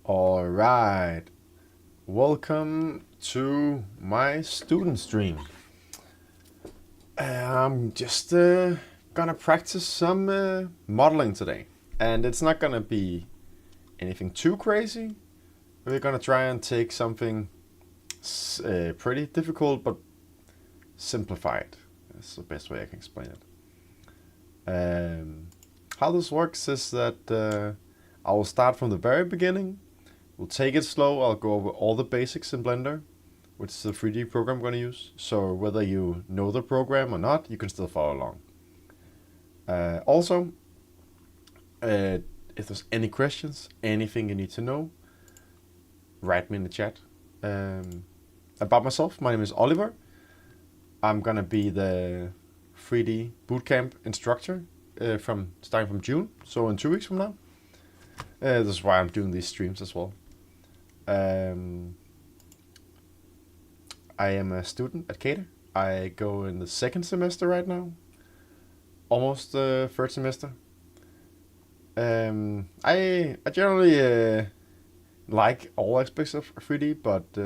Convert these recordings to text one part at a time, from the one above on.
All right, welcome to my student stream. I'm just gonna practice some modeling today, and it's not gonna be anything too crazy. We're gonna try and take something pretty difficult but simplified. That's the best way I can explain it. How this works is that I will start from the very beginning. We'll take it slow. I'll go over all the basics in Blender, which is the 3D program I'm going to use. So whether you know the program or not, you can still follow along. Also, if there's any questions, anything you need to know, write me in the chat. About myself, my name is Oliver. I'm going to be the 3D bootcamp instructor starting from June, so in 2 weeks from now. This is why I'm doing these streams as well. I am a student at CADA. I go in the second semester right now, almost the third semester. I generally like all aspects of 3D, but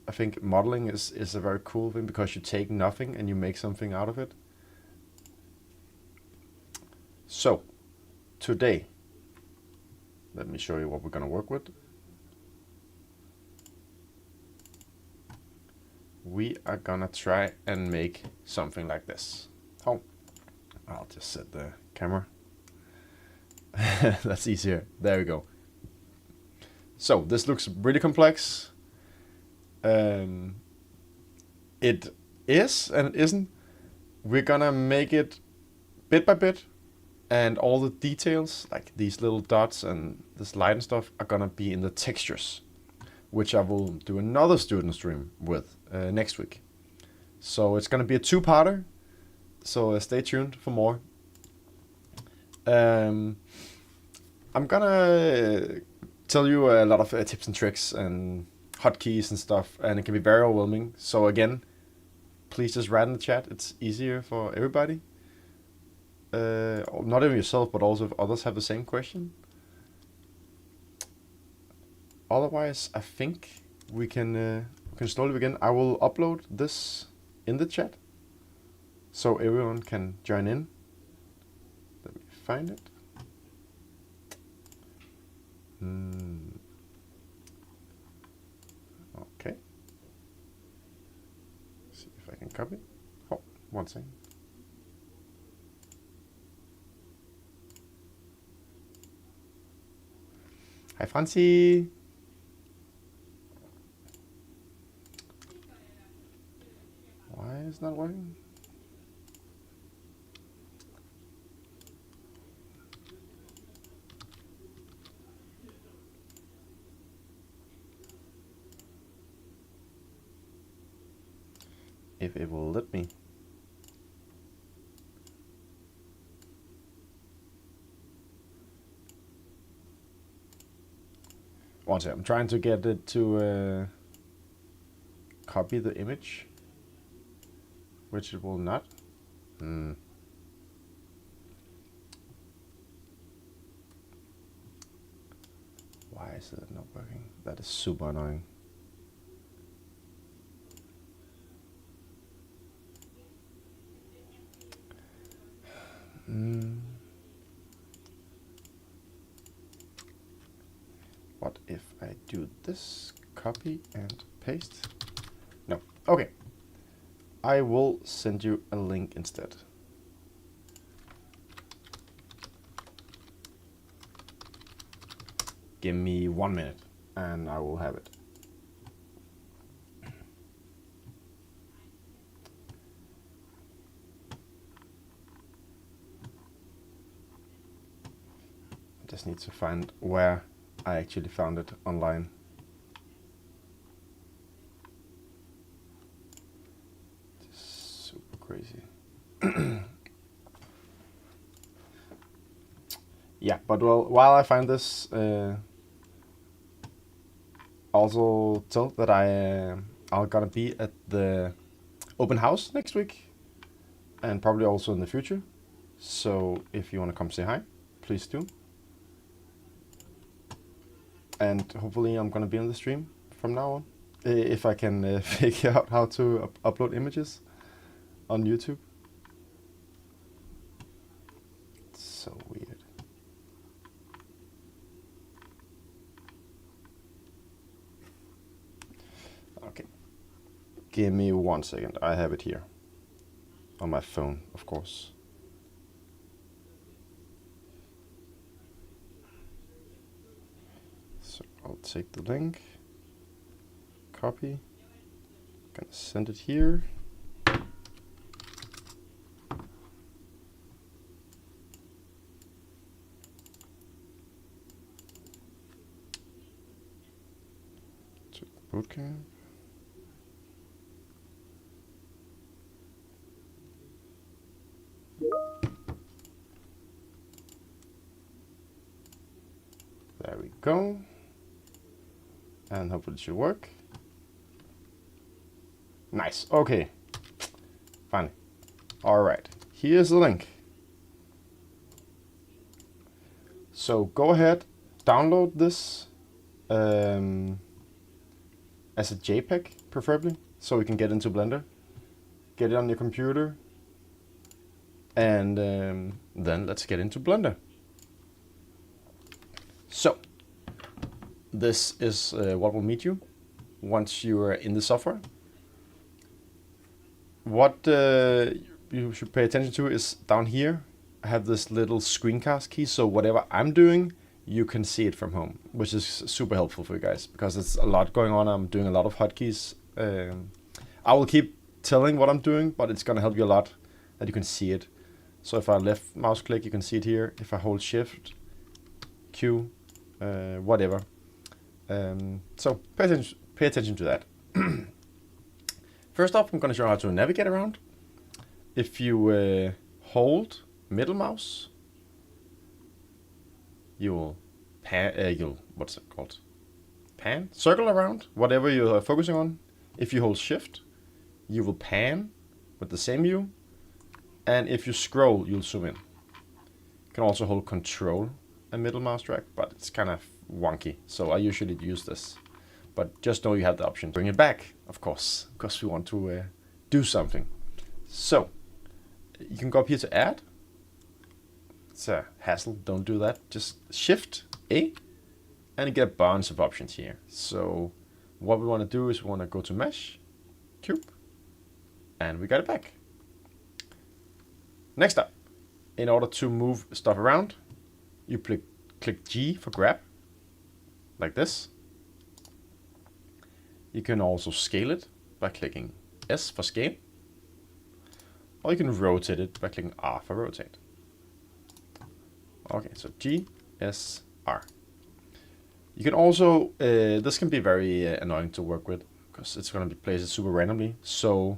I think modeling is a very cool thing because you take nothing and you make something out of it. So, today, let me show you what we're going to work with. We are gonna try and make something like this. Oh, I'll just set the camera. That's easier. There we go. So this looks really complex. It is and it isn't. We're gonna make it bit by bit, and all the details, like these little dots and this light and stuff, are gonna be in the textures, which I will do another student stream with next week. So it's going to be a two-parter, so stay tuned for more. I'm going to tell you a lot of tips and tricks and hotkeys and stuff, and it can be very overwhelming. So again, please just write in the chat. It's easier for everybody. Not even yourself, but also if others have the same question. Otherwise, I think we can slowly begin. I will upload this in the chat so everyone can join in. Let me find it. Okay. See if I can copy. Oh, one second. Hi, Francie. Why is it not working? If it will let me. One second, I'm trying to get it to copy the image, which it will not. Why is it not working? That is super annoying. What if I do this? Copy and paste? No. Okay. I will send you a link instead. Give me 1 minute and I will have it. I just need to find where I actually found it online. Just super crazy. Yeah, but well, while I find this, also tell that I'm gonna be at the open house next week, and probably also in the future. So if you want to come say hi, please do. and hopefully I'm gonna be on the stream from now on, if I can figure out how to upload images on YouTube. It's so weird. Okay, give me 1 second. I have it here on my phone, of course. So I'll take the link, copy, gonna send it here. To Bootcamp. There we go. And hopefully it should work. Nice, okay. Fine. All right, here's the link. So go ahead, download this as a JPEG, preferably, so we can get into Blender. Get it on your computer. And then let's get into Blender. So, this is what will meet you once you are in the software. What you should pay attention to is down here, I have this little screencast key, so whatever I'm doing, you can see it from home, which is super helpful for you guys, because it's a lot going on. I'm doing a lot of hotkeys. I will keep telling what I'm doing, but it's gonna help you a lot that you can see it. So if I left mouse click, you can see it here. If I hold shift, Q, whatever. So pay attention to that. First off, I'm going to show you how to navigate around. If you hold middle mouse, you'll what's it called? Circle around whatever you're focusing on. If you hold shift, you will pan with the same view. And if you scroll, you'll zoom in. You can also hold control and middle mouse drag, but it's kind of wonky. So I usually use this. But just know you have the option to bring it back, of course, because we want to do something. So you can go up here to add. It's a hassle, don't do that. Just shift A and you get a bunch of options here. So what we want to do is we want to go to mesh, cube, and we got it back. Next up, in order to move stuff around, you click G for grab, like this. You can also scale it by clicking S for scale, or you can rotate it by clicking R for rotate. Okay, so G, S, R. You can also, this can be very annoying to work with, because it's going to be placed super randomly. So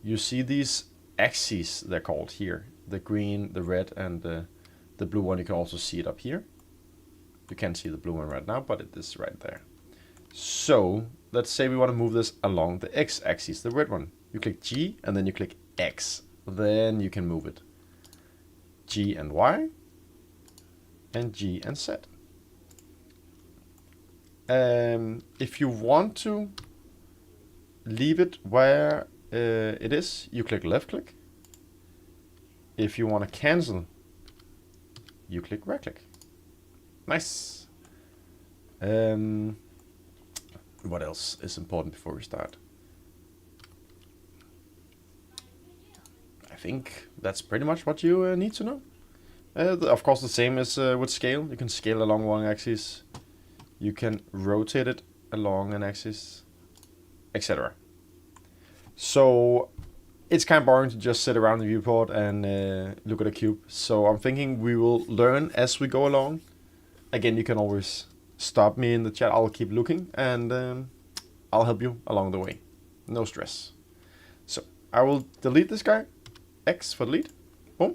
you see these axes, they're called here, the green, the red, and the blue one. You can also see it up here. You can't see the blue one right now, but it is right there. So let's say we want to move this along the x-axis, the red one. You click G and then you click X. Then you can move it. G and Y and G and Z. If you want to leave it where it is, you click left click. If you want to cancel, you click right click. Nice. What else is important before we start? I think that's pretty much what you need to know. Of course, the same as with scale. You can scale along one axis. You can rotate it along an axis, etc. So it's kind of boring to just sit around the viewport and look at a cube. So I'm thinking we will learn as we go along. Again, you can always stop me in the chat. I'll keep looking and I'll help you along the way. No stress. So I will delete this guy. X for delete. Boom.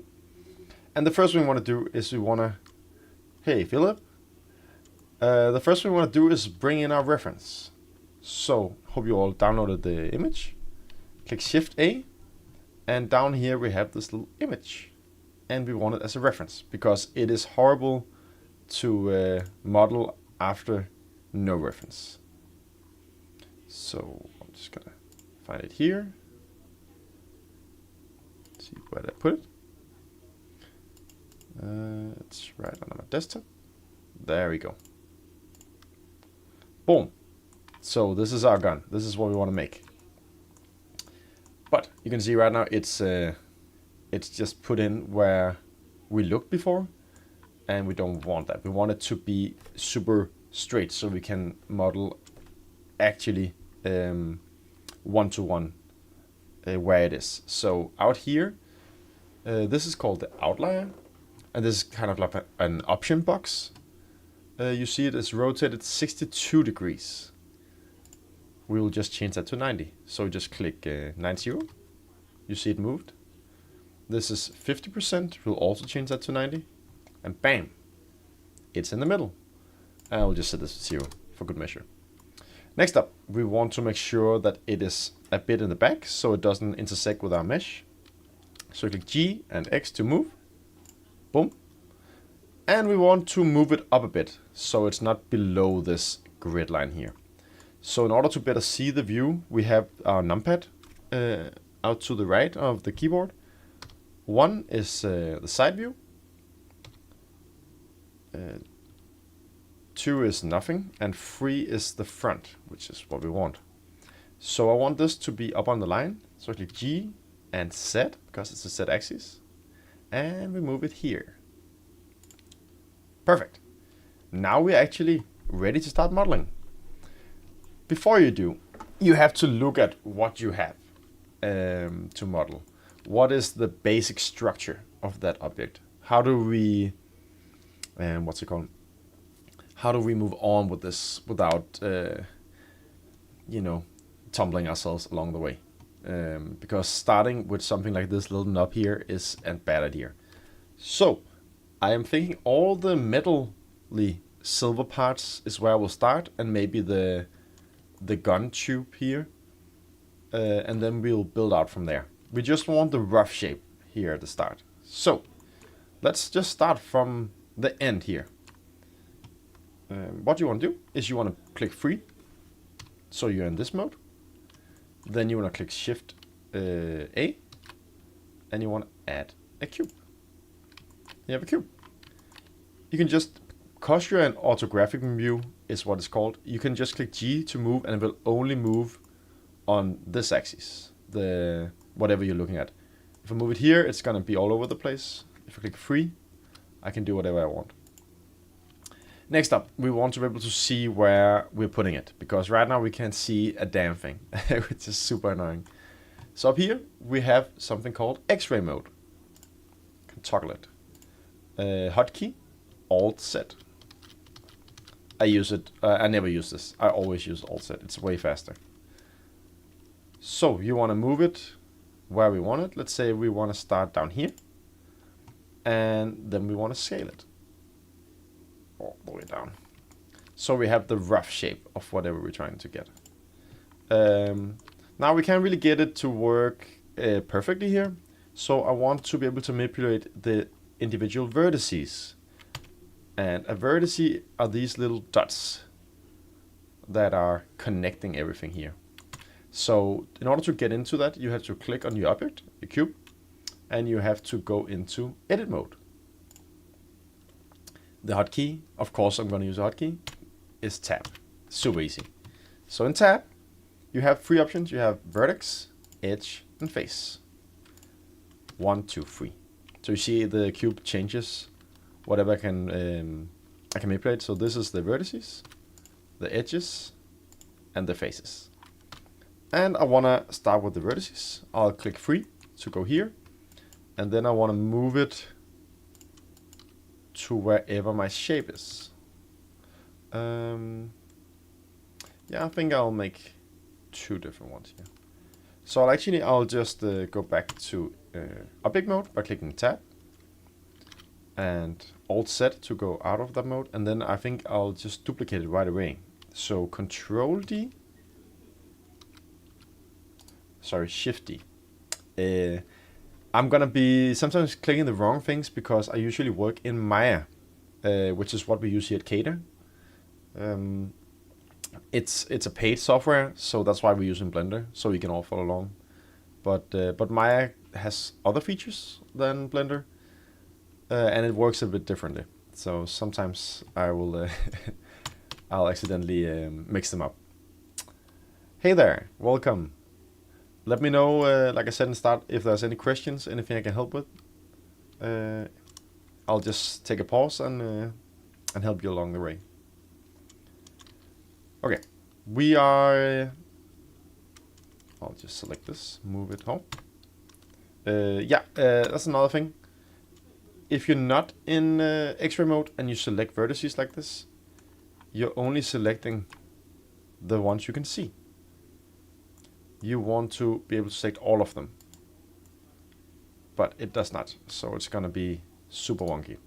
And the first thing we want to do is we want to, hey Philip. The first thing we want to do is bring in our reference. So hope you all downloaded the image. Click Shift A, and down here we have this little image, and we want it as a reference because it is horrible to model after no reference. So I'm just gonna find it here. Let's see where did I put it. It's right on my desktop. There we go. Boom. So this is our gun. This is what we want to make. But you can see right now it's just put in where we looked before, and we don't want that. We want it to be super straight so we can model actually one-to-one where it is. So out here, this is called the outlier, and this is kind of like an option box. You see it is rotated 62 degrees. We will just change that to 90. So just click 90. You see it moved. This is 50%. We'll also change that to 90. And bam, it's in the middle. I'll just set this to 0 for good measure. Next up, we want to make sure that it is a bit in the back so it doesn't intersect with our mesh. So click G and X to move. Boom. And we want to move it up a bit so it's not below this grid line here. So in order to better see the view, we have our numpad out to the right of the keyboard. 1 is the side view. 2 is nothing, and 3 is the front, which is what we want. So I want this to be up on the line. So I click G and Z, because it's a Z axis. And we move it here. Perfect. Now we're actually ready to start modeling. Before you do, you have to look at what you have to model. What is the basic structure of that object? How do we, what's it called? How do we move on with this without, tumbling ourselves along the way? Because starting with something like this little knob here is a bad idea. So I am thinking all the metal-y silver parts is where I will start, and maybe the gun tube here, and then we'll build out from there. We just want the rough shape here at the start. So let's just start from the end here. What you want to do is you want to click free, so you're in this mode. Then you want to click Shift A, and you want to add a cube. You have a cube. You can just, because you're in orthographic view is what it's called, you can just click G to move, and it will only move on this axis, the whatever you're looking at. If I move it here, it's gonna be all over the place. If I click free, I can do whatever I want. Next up, we want to be able to see where we're putting it, because right now we can't see a damn thing, which is super annoying. So up here, we have something called X-ray mode. You can toggle it. Hotkey, Alt-Z. I use it, I never use this. I always use Alt-Z, it's way faster. So you want to move it where we want it. Let's say we want to start down here, and then we want to scale it all the way down. So we have the rough shape of whatever we're trying to get. Now we can't really get it to work perfectly here. So I want to be able to manipulate the individual vertices. And a vertice are these little dots that are connecting everything here. So in order to get into that, you have to click on your object, your cube, and you have to go into edit mode. The hotkey, of course I'm going to use a hotkey, is tab. Super easy. So in tab, you have 3 options. You have vertex, edge, and face. 1, 2, 3. So you see the cube changes whatever I can manipulate. So this is the vertices, the edges, and the faces. And I want to start with the vertices. I'll click free to go here, and then I want to move it to wherever my shape is. Yeah, I think I'll make 2 different ones here. So I'll just go back to object mode by clicking tab and Alt-Z to go out of that mode, and then I think I'll just duplicate it right away. So Control D, sorry, Shift D. I'm gonna be sometimes clicking the wrong things because I usually work in Maya, which is what we use here at CADA. It's a paid software, so that's why we're using Blender, so you can all follow along. But Maya has other features than Blender, and it works a bit differently. So sometimes I will I'll accidentally mix them up. Hey there, welcome. Let me know, like I said in the start, if there's any questions, anything I can help with. I'll just take a pause and help you along the way. Okay, we are. I'll just select this, move it home. That's another thing. If you're not in X-ray mode and you select vertices like this, you're only selecting the ones you can see. You want to be able to select all of them, but it does not, so it's gonna be super wonky.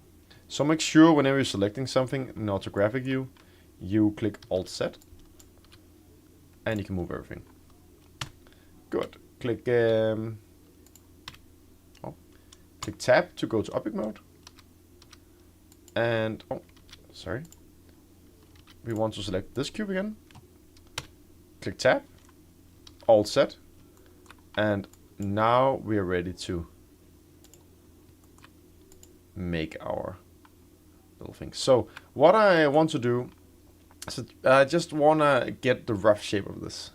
So make sure whenever you're selecting something in orthographic view, you click Alt-Z, and you can move everything. Good. Click click Tab to go to object mode, and we want to select this cube again. Click Tab, Alt-Z, and now we are ready to make our little thing. So what I want to do is I just want to get the rough shape of this.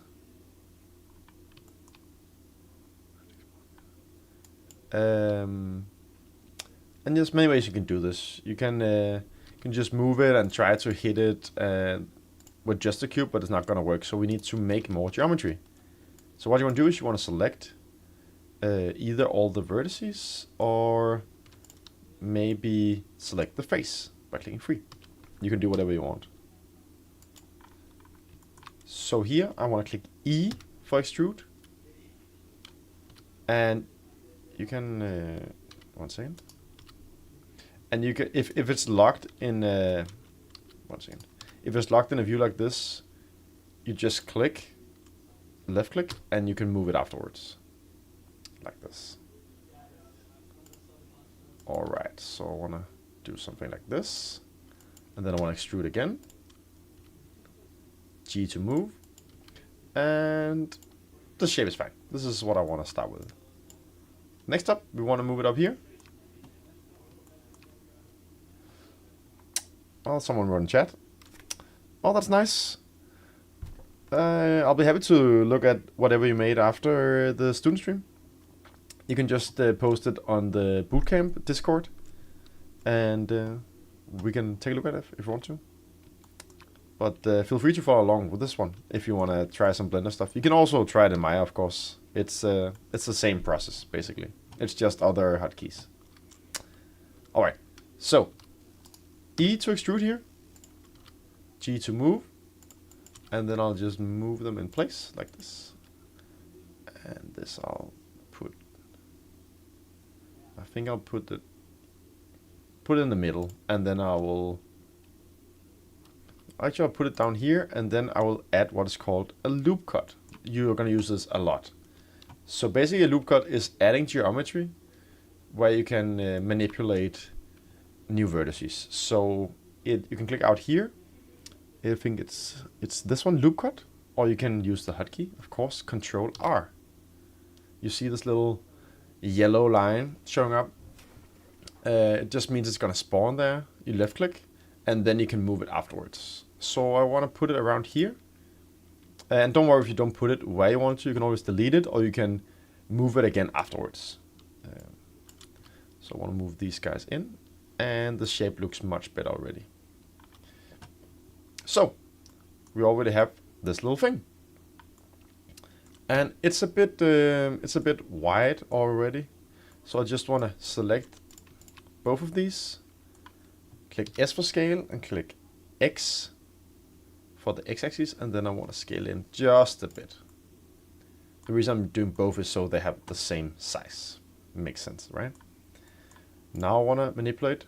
And there's many ways you can do this. You can just move it and try to hit it with just a cube, but it's not going to work. So we need to make more geometry. So what you want to do is you want to select either all the vertices or maybe select the face by clicking free. You can do whatever you want. So here I want to click E for extrude, and you can 1 second, and you can if it's locked in 1 second, if it's locked in a view like this, you just click left click and you can move it afterwards like this. All right, so I want to do something like this, and then I want to extrude again, G to move, and the shape is fine. This is what I want to start with. Next up, we want to move it up here. Oh, someone wrote in chat. Oh, that's nice. I'll be happy to look at whatever you made after the student stream. You can just post it on the bootcamp Discord, and we can take a look at it if you want to. But feel free to follow along with this one if you want to try some Blender stuff. You can also try it in Maya, of course. It's the same process, basically. It's just other hotkeys. Alright, so E to extrude here, G to move, and then I'll just move them in place like this. And this I'll put, I think I'll put it in the middle, and then I will, actually I'll put it down here, and then I will add what is called a loop cut. You're going to use this a lot. So basically a loop cut is adding geometry where you can manipulate new vertices. So you can click out here. I think it's this one, loop cut, or you can use the hotkey, of course, Control R. You see this little yellow line showing up. It just means it's going to spawn there. You left click, and then you can move it afterwards. So I want to put it around here. And don't worry if you don't put it where you want to. You can always delete it, or you can move it again afterwards. So I want to move these guys in, and the shape looks much better already. So we already have this little thing, and it's a bit wide already. So I just want to select both of these, click S for scale, and click X for the x-axis, and then I want to scale in just a bit. The reason I'm doing both is so they have the same size. Makes sense, right? Now I want to manipulate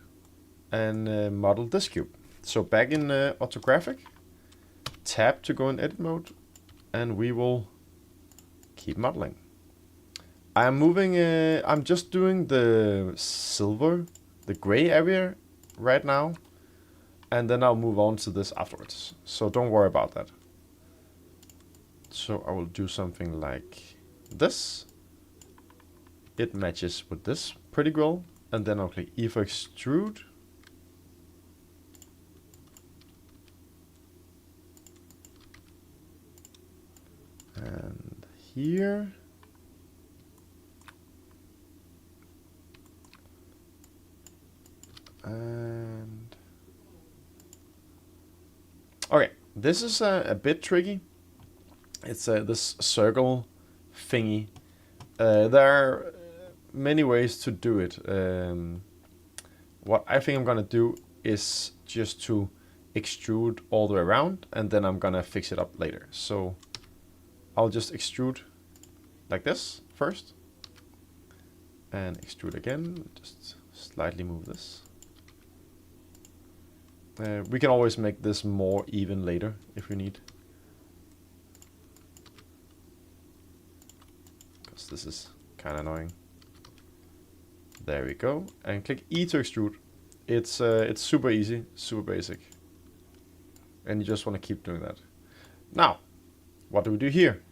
and model this cube. So back in orthographic, tab to go in edit mode, and we will keep modeling. I'm moving, I'm just doing the silver, the gray area right now, and then I'll move on to this afterwards. So don't worry about that. So I will do something like this. It matches with this pretty well. And then I'll click E for extrude. And here. And okay, this is a bit tricky. It's this circle thingy. There are many ways to do it. What I think I'm gonna do is just to extrude all the way around, and then I'm gonna fix it up later. So I'll just extrude like this first, and extrude again. Just slightly move this. We can always make this more even later if we need. Because this is kind of annoying. There we go. And click E to extrude. It's super easy, super basic. And you just want to keep doing that. Now, what do we do here?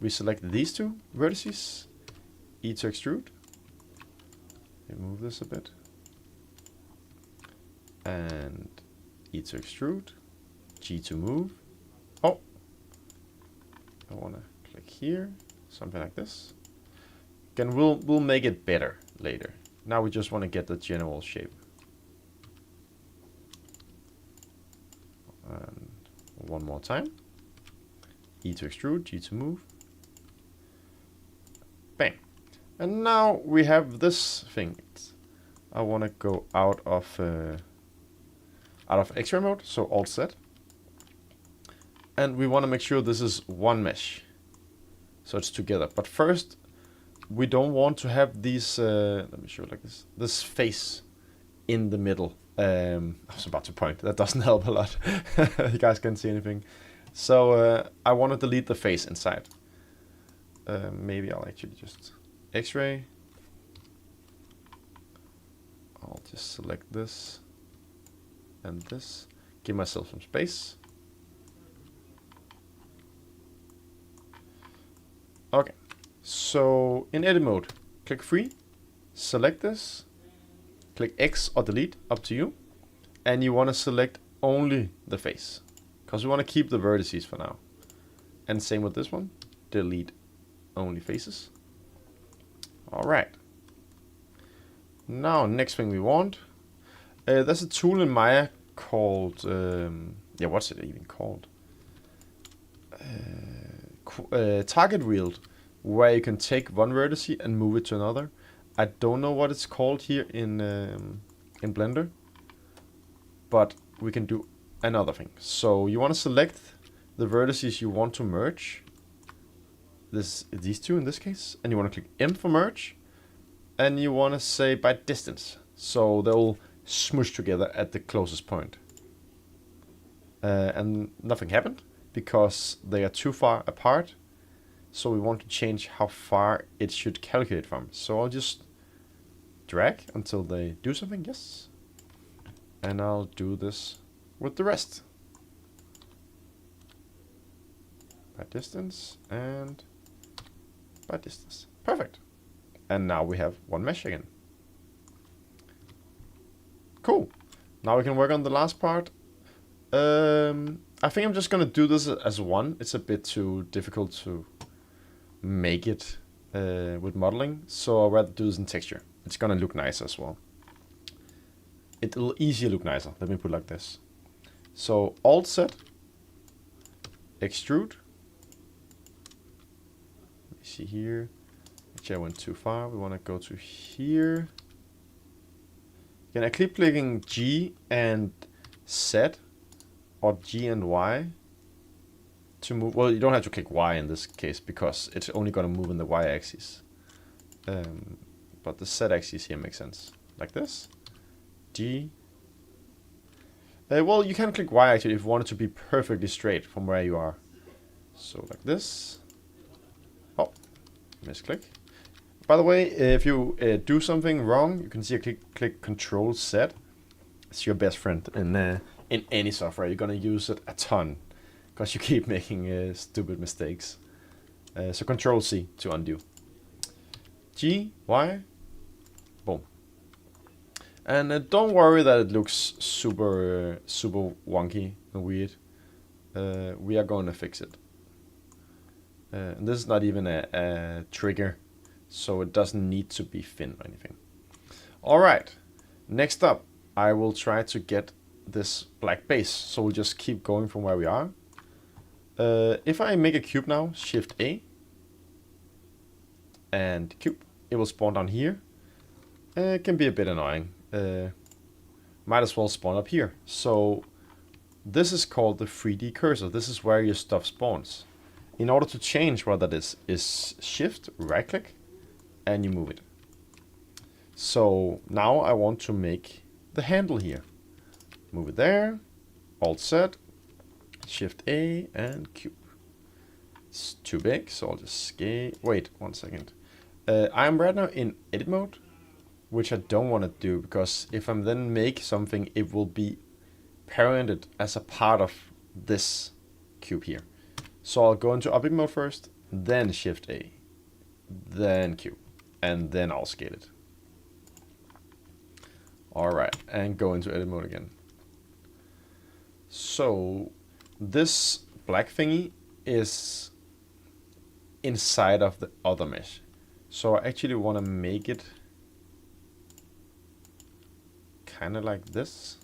We select these two vertices. E to extrude. Move this a bit. And E to extrude, G to move. Oh, I want to click here, something like this. Again, we'll make it better later. Now we just want to get the general shape. And one more time. E to extrude, G to move. Bam. And now we have this thing. I want to go out of X-ray mode, so Alt Z. And we want to make sure this is one mesh, so it's together. But first, we don't want to have these, let me show it like this, this face in the middle. I was about to point, that doesn't help a lot. You guys can't see anything. So I want to delete the face inside. Maybe I'll actually just X-ray. I'll just select this and this, give myself some space. Okay, so in edit mode, click free, select this, click X or delete, up to you. And you want to select only the face, because we want to keep the vertices for now. And same with this one, delete only faces. All right. Now, next thing we want, there's a tool in Maya called, yeah, what's it even called? Target wheel, where you can take one vertex and move it to another. I don't know what it's called here in Blender, but we can do another thing. So you want to select the vertices you want to merge. These two in this case, and you want to click M for merge, and you want to say by distance, so they'll smush together at the closest point. And nothing happened because they are too far apart, so we want to change how far it should calculate from. So I'll just drag until they do something, yes, and I'll do this with the rest. By distance and by distance. Perfect. And now we have one mesh again. Cool. Now we can work on the last part. I think I'm just gonna do this as one. It's a bit too difficult to make it with modeling, so I'd rather do this in texture. It's gonna look nice as well. It'll easier look nicer. Let me put it like this. So Alt Z, extrude. Let me see here. Actually, I went too far. We want to go to here. Again, I keep clicking G and Z, or G and Y to move. Well, you don't have to click Y in this case because it's only going to move in the Y axis. But the Z axis here makes sense. Like this. G. Well, you can click Y actually if you want it to be perfectly straight from where you are. So like this. Oh, misclick. By the way, if you do something wrong, you can see I click Control Z. It's your best friend in any software. You're gonna use it a ton, because you keep making stupid mistakes. So Control C to undo. G, Y, boom. And don't worry that it looks super wonky and weird. We are going to fix it. And this is not even a trigger, so it doesn't need to be thin or anything. Alright, next up I will try to get this black base, so we'll just keep going from where we are. If I make a cube now, Shift A and cube, it will spawn down here. It can be a bit annoying. Might as well spawn up here. So this is called the 3D cursor. This is where your stuff spawns. In order to change what that is Shift, right click, and you move it. So now I want to make the handle here. Move it there, Alt Z, Shift A, and cube. It's too big, so I'll just scale. Wait 1 second. I'm right now in edit mode, which I don't want to do, because if I'm then make something, it will be parented as a part of this cube here. So I'll go into object mode first, then Shift A, then cube, and then I'll scale it. Alright, and go into edit mode again. So this black thingy is inside of the other mesh. So I actually want to make it kind of like this.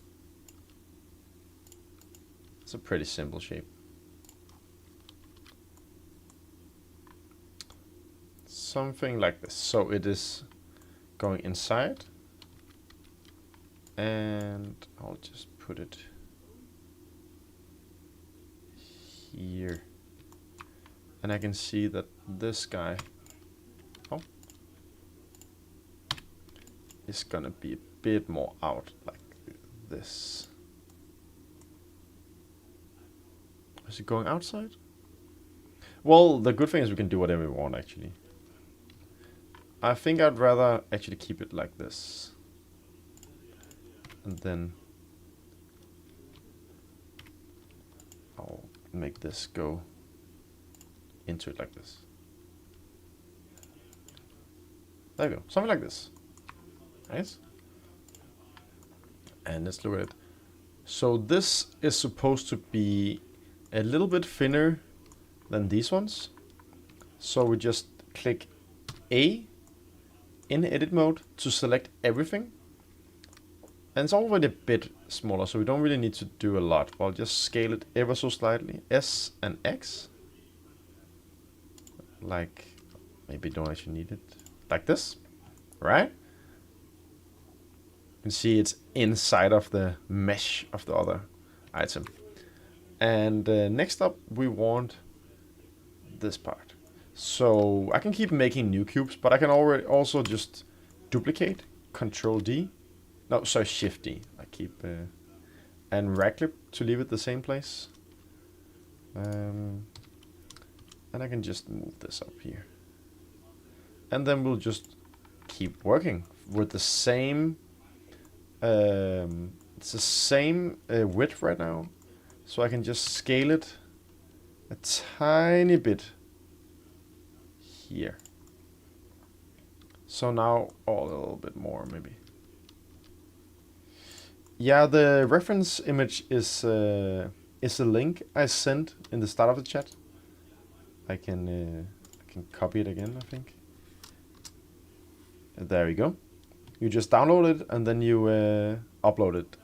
It's a pretty simple shape. Something like this. So it is going inside, and I'll just put it here, and I can see that this guy is gonna be a bit more out like this. Is it going outside? Well, the good thing is we can do whatever we want actually. I think I'd rather actually keep it like this. And then I'll make this go into it like this. There we go, something like this. Nice. And let's look at it. So this is supposed to be a little bit thinner than these ones. So we just click A in edit mode to select everything. And it's already a bit smaller, so we don't really need to do a lot. I'll just scale it ever so slightly. S and X. Like, maybe don't actually need it. Like this, right? You can see it's inside of the mesh of the other item. And next up, we want this part. So I can keep making new cubes, but I can already also just duplicate, Control D. No, sorry, Shift D. I keep and right click to leave it the same place. And I can just move this up here. And then we'll just keep working with the same. It's the same width right now, so I can just scale it a tiny bit here. So now, oh, a little bit more maybe. Yeah, the reference image is a link I sent in the start of the chat. I can copy it again, I think. There we go. You just download it and then you upload it.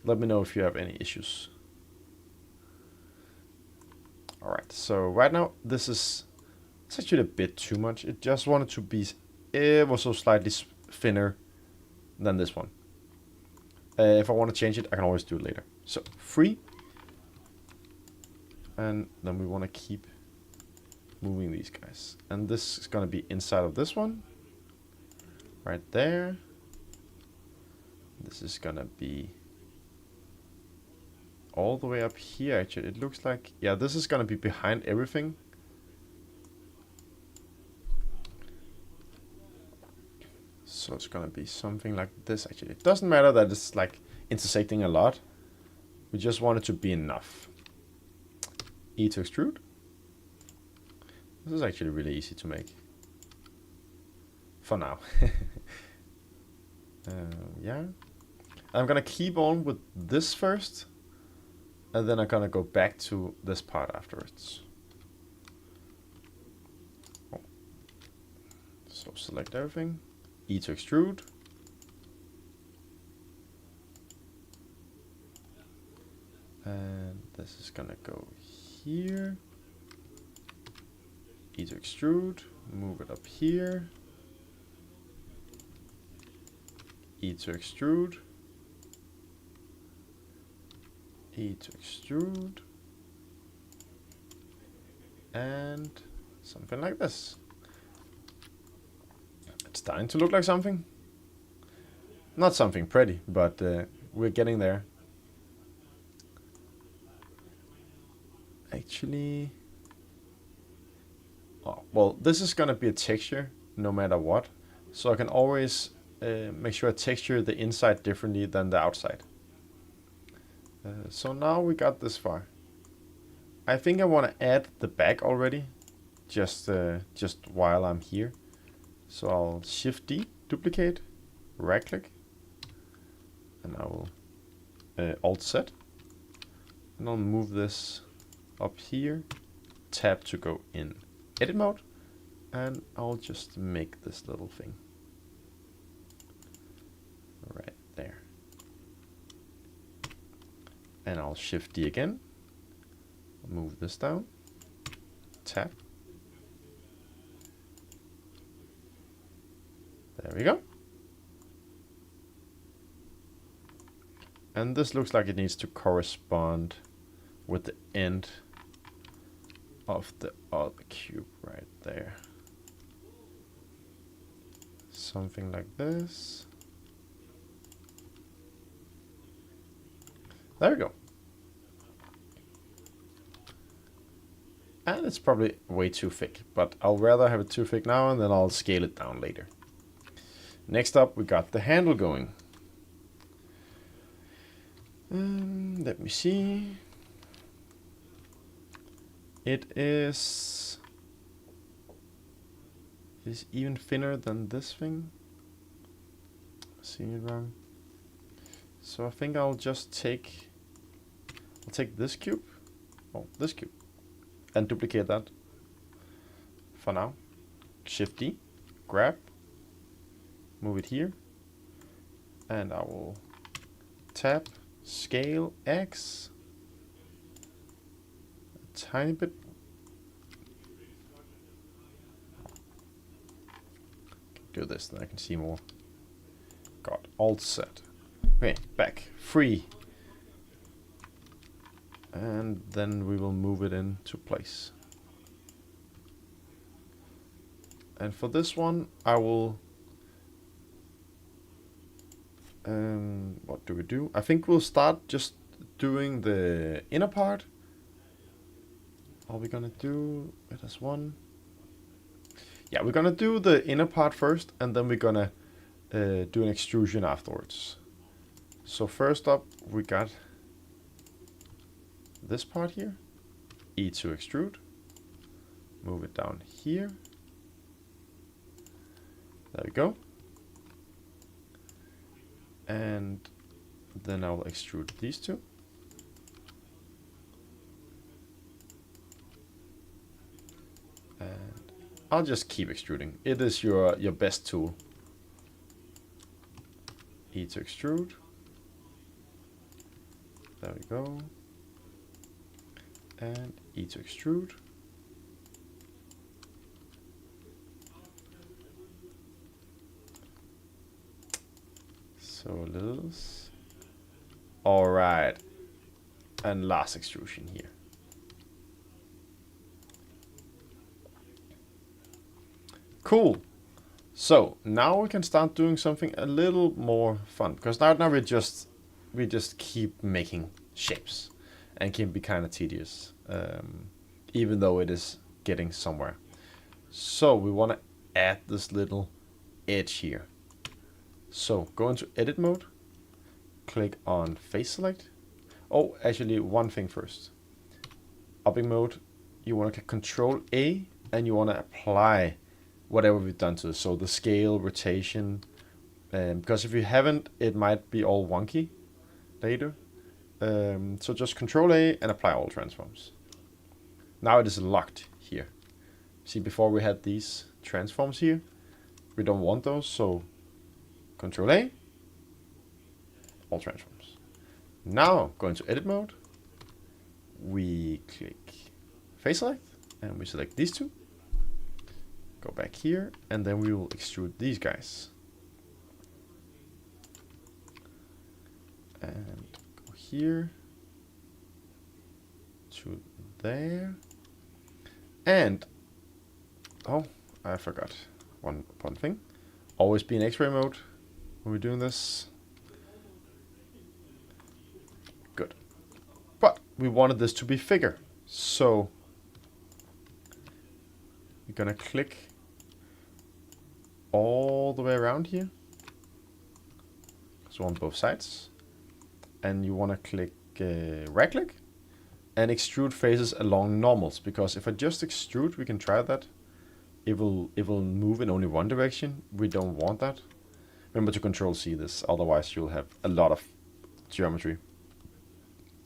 Let me know if you have any issues. Alright, so right now this is, it's actually a bit too much. It just wanted to be ever so slightly thinner than this one. If I want to change it, I can always do it later. So 3. And then we want to keep moving these guys. And this is going to be inside of this one. Right there. This is going to be all the way up here actually. It looks like, yeah, this is going to be behind everything. So it's going to be something like this actually. It doesn't matter that it's like intersecting a lot. We just want it to be enough. E to extrude. This is actually really easy to make. For now. Yeah. I'm gonna keep on with this first. And then I'm gonna go back to this part afterwards. Oh. So select everything. E to extrude. And this is gonna go here. E to extrude. Move it up here. E to extrude. E to extrude. And something like this. It's starting to look like something. Not something pretty, but we're getting there. Actually, oh, well, this is gonna be a texture no matter what. So I can always make sure I texture the inside differently than the outside. So now we got this far. I think I want to add the back already, just while I'm here. So I'll Shift D, duplicate, right click, and I will Alt Z, and I'll move this up here, tab to go in edit mode, and I'll just make this little thing right there. And I'll Shift D again, move this down, tab. There we go. And this looks like it needs to correspond with the end of the other cube right there. Something like this. There we go. And it's probably way too thick, but I'll rather have it too thick now and then I'll scale it down later. Next up, we got the handle going. Let me see. It is even thinner than this thing. Seeing it wrong. So I think I'll just take this cube, this cube, and duplicate that for now. Shift D, grab, move it here, and I will tap, scale X, a tiny bit. Do this, then I can see more. Got Alt Z. Okay, back, free. And then we will move it into place. And for this one, I will, what do we do? I think we'll start just doing the inner part. Are we gonna do it as one? Yeah, we're gonna do the inner part first, and then we're gonna do an extrusion afterwards. So first up, we got this part here, E to extrude, move it down here, there we go, and then I'll extrude these two, and I'll just keep extruding. It is your best tool. E to extrude, there we go. And E to extrude. So this. All right. And last extrusion here. Cool. So now we can start doing something a little more fun, because now we just keep making shapes, and can be kind of tedious, even though it is getting somewhere. So we want to add this little edge here. So go into edit mode, click on face select. Oh, actually one thing first. upping mode, you want to click Control A and you want to apply whatever we've done to this. So the scale, rotation, because if you haven't, it might be all wonky later. So just Control A and apply all transforms. Now it is locked here. See, before we had these transforms here, we don't want those, so Control A, all transforms. Now go into edit mode, we click face select and we select these two. Go back here and then we will extrude these guys. And go here to there. And oh, I forgot one thing. Always be in X-ray mode when we're doing this. Good. But we wanted this to be bigger, so we're gonna click all the way around here. So on both sides, and you want to click right click and extrude faces along normals, because if I just extrude, we can try that. It will move in only one direction. We don't want that. Remember to Control C this, otherwise you'll have a lot of geometry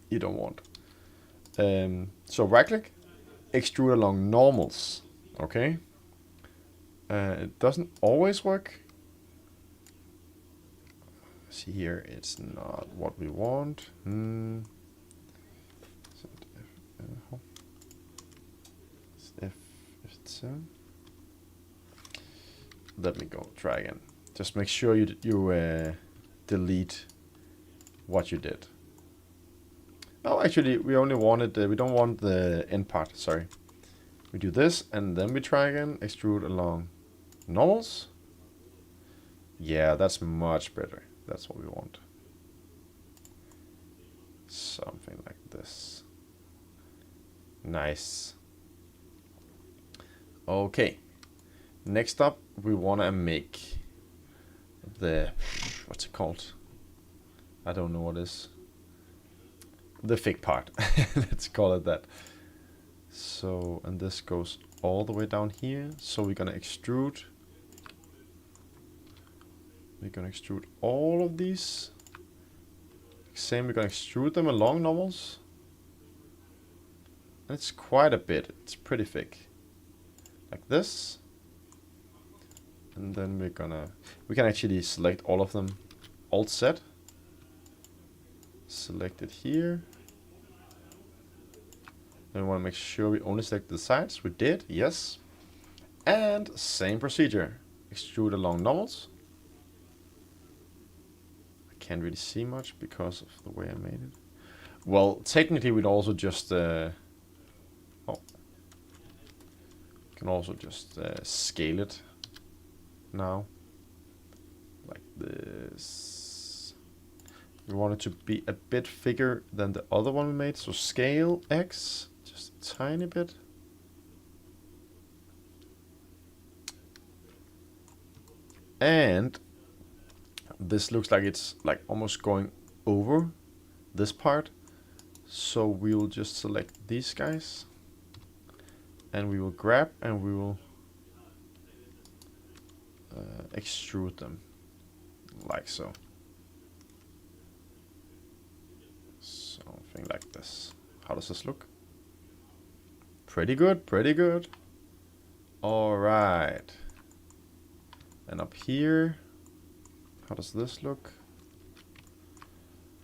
you don't want. So right click, extrude along normals. Okay. It doesn't always work. See here, it's not what we want. F7. Let me go try again. Just make sure you delete what you did. Oh, actually, we only wanted we don't want the end part. Sorry. We do this and then we try again. Extrude along normals. Yeah, that's much better. That's what we want. Something like this. Nice. Okay. Next up, we want to make the, what's it called? I don't know what it is. The thick part. Let's call it that. So, and this goes all the way down here. So we're gonna extrude. We're gonna extrude all of these. Same, we're gonna extrude them along normals. And it's quite a bit. It's pretty thick. Like this. And then we can actually select all of them. Alt Z. Select it here. Then we want to make sure we only select the sides. We did, yes. And same procedure. Extrude along normals. I can't really see much because of the way I made it. Well, technically we'd also just can also just scale it now, like this. We want it to be a bit bigger than the other one we made, so scale X, just a tiny bit. And this looks like it's like almost going over this part, so we will just select these guys and we will grab and we will extrude them like so. Something like this. How does this look? Pretty good, pretty good. All right. And up here, how does this look?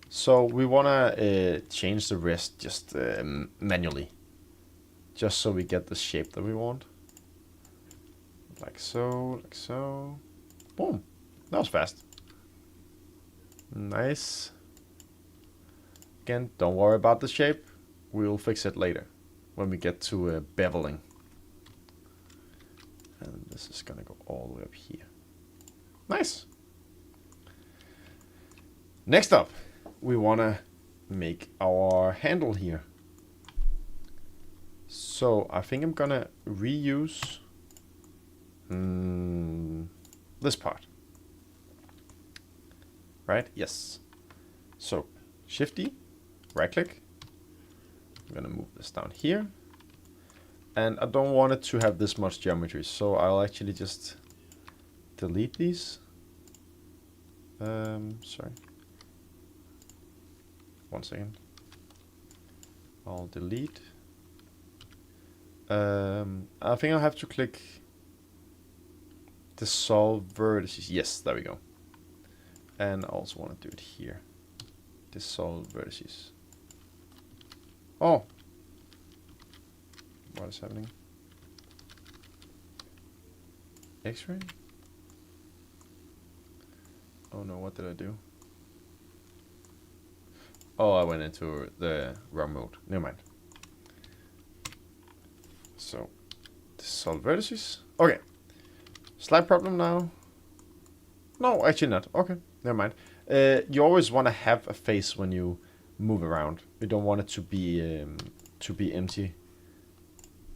So we wanna change the rest just manually, just so we get the shape that we want. Like so, like so. Boom. That was fast. Nice. Again, don't worry about the shape. We'll fix it later when we get to beveling. And this is gonna go all the way up here. Nice. Next up, we wanna make our handle here. So I think I'm gonna reuse this part. Right? Yes. So Shift D, right click, I'm gonna move this down here. And I don't want it to have this much geometry, so I'll actually just delete these. Sorry. 1 second. I'll delete. I think I'll have to click dissolve vertices. Yes, there we go. And I also want to do it here. Dissolve vertices. Oh! What is happening? X-ray? Oh no, what did I do? Oh, I went into the wrong mode. Never mind. So, dissolve vertices. Okay. Slight problem now. No, actually not. Okay, never mind. You always want to have a face when you move around. You don't want it to be empty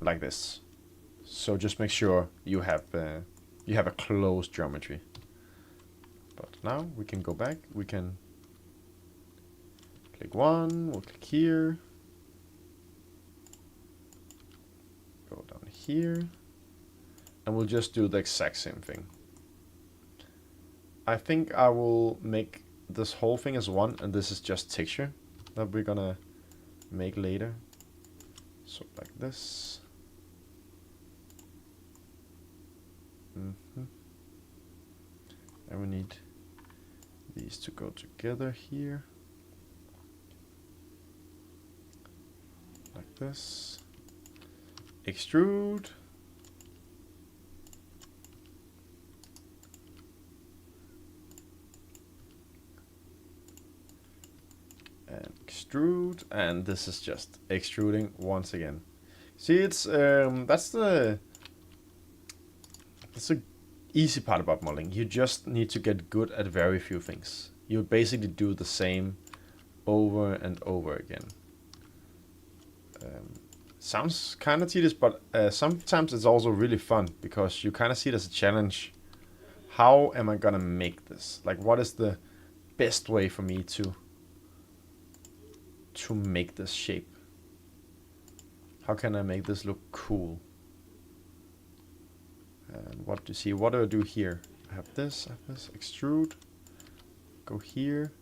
like this. So just make sure you have a closed geometry. But now we can go back. We can click one. We'll click here. Go down here. And we'll just do the exact same thing. I think I will make this whole thing as one, and this is just texture that we're gonna make later. So like this. And we need these to go together here. Like this. Extrude. And extrude, and this is just extruding once again. See, it's that's the easy part about modeling. You just need to get good at very few things. You basically do the same over and over again. Sounds kind of tedious, but sometimes it's also really fun because you kind of see it as a challenge. How am I gonna make this? Like, what is the best way for me to make this shape? How can I make this look cool? And what do you see? What do I do here? I have this, extrude. Go here.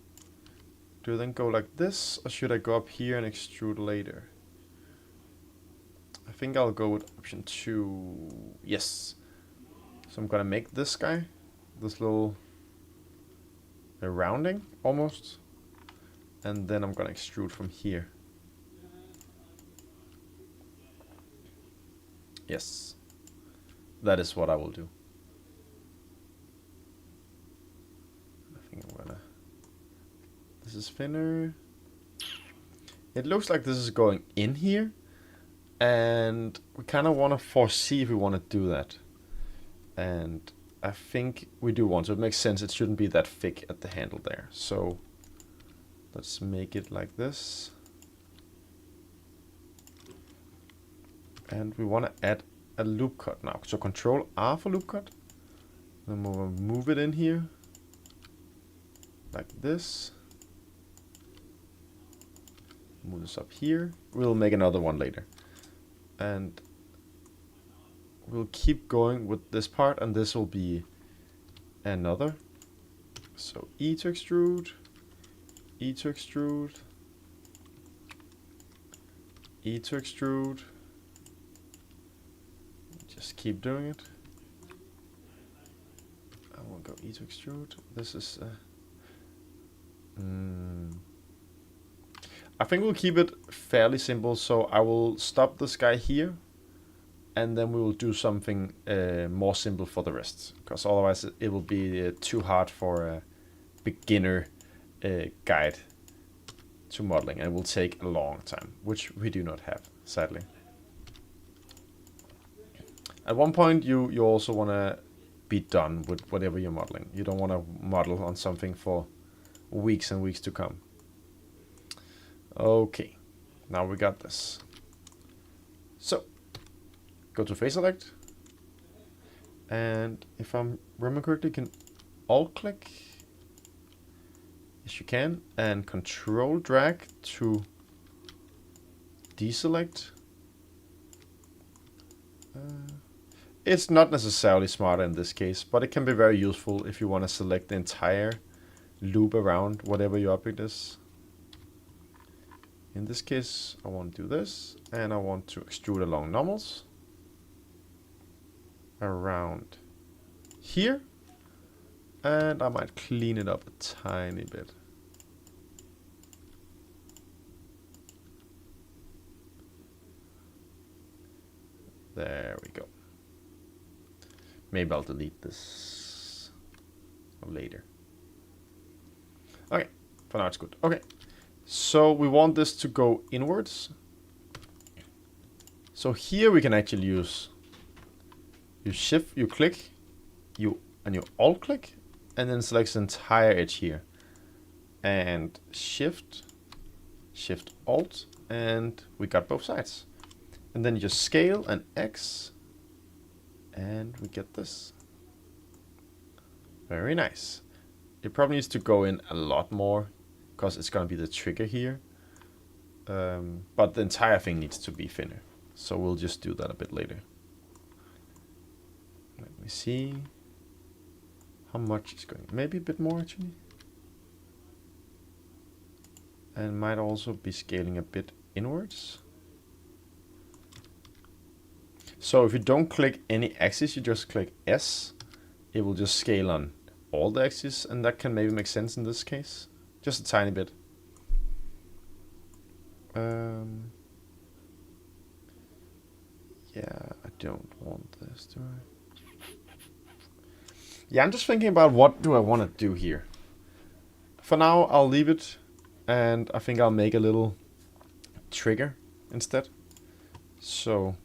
Do I then go like this, or should I go up here and extrude later? I think I'll go with option 2. Yes. So I'm gonna make this guy, this little rounding almost, and then I'm gonna extrude from here. Yes, that is what I will do. I think I'm gonna. This is thinner. It looks like this is going in here, and we kind of want to foresee if we want to do that. And I think we do want to. It makes sense. It shouldn't be that thick at the handle there. So let's make it like this. And we want to add a loop cut now. So Control R for loop cut. Then we'll move it in here. Like this. Move this up here. We'll make another one later. And we'll keep going with this part, and this will be another. So E to extrude, E to extrude, E to extrude. Just keep doing it. I will go E to extrude. This is I think we'll keep it fairly simple, so I will stop this guy here, and then we will do something more simple for the rest, because otherwise it will be too hard for a beginner guide to modeling, and it will take a long time, which we do not have, sadly. At one point, you also want to be done with whatever you're modeling. You don't want to model on something for weeks and weeks to come. Okay, now we got this. So, go to face select, and if I'm remembering correctly, you can alt click. Yes, you can, and control drag to deselect. It's not necessarily smarter in this case, but it can be very useful if you want to select the entire loop around whatever your object is. In this case, I want to do this, and I want to extrude along normals around here, and I might clean it up a tiny bit. There we go. Maybe I'll delete this later. Okay, for now it's good. Okay, so we want this to go inwards. So here we can actually use shift, you click, and you alt click, and then select the entire edge here. And shift alt, and we got both sides. And then you just scale and X, and we get this. Very nice. It probably needs to go in a lot more, because it's going to be the trigger here. But the entire thing needs to be thinner. So we'll just do that a bit later. Let me see how much is going. Maybe a bit more actually. And might also be scaling a bit inwards. So if you don't click any axis, you just click S, it will just scale on all the axes, and that can maybe make sense in this case. Just a tiny bit. Yeah, I don't want this, do I? Yeah, I'm just thinking about what do I want to do here. For now, I'll leave it, and I think I'll make a little trigger instead. So,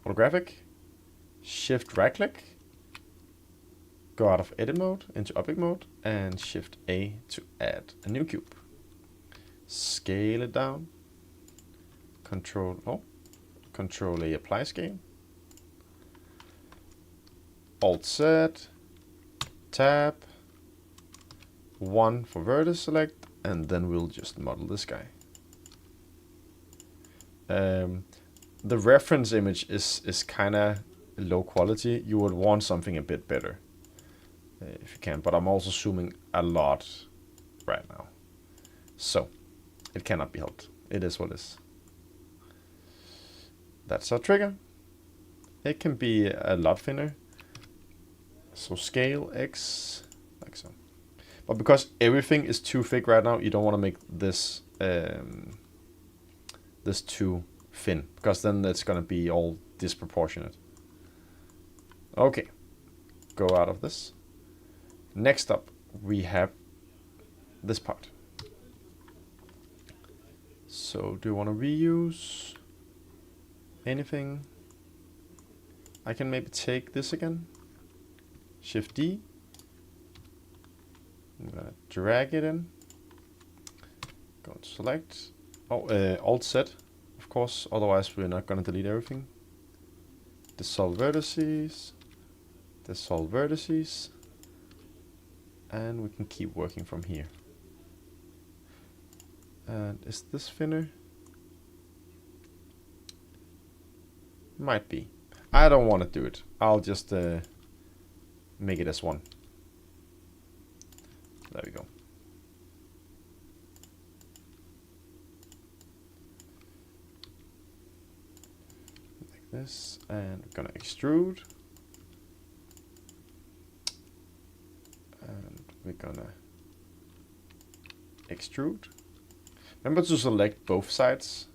holographic, shift right click, go out of edit mode into object mode, and shift A to add a new cube. Scale it down, control A, apply scale, alt Z, tab, 1 for vertex select, and then we'll just model this guy. The reference image is kind of low quality. You would want something a bit better if you can, but I'm also zooming a lot right now, so it cannot be helped. It is what it is. That's our trigger. It can be a lot thinner, so scale X like so. But because everything is too thick right now, you don't want to make this this too thin, because then it's going to be all disproportionate. Okay, go out of this. Next up, we have this part. So do you want to reuse anything? I can maybe take this again. Shift D. I'm gonna drag it in. Go to select. Alt Z, of course. Otherwise, we're not gonna delete everything. Dissolve vertices. Dissolve vertices. And we can keep working from here. And is this thinner? Might be. I don't want to do it. I'll just make it as 1. There we go. Like this, and we're gonna extrude. And we're gonna extrude. Remember to select both sides.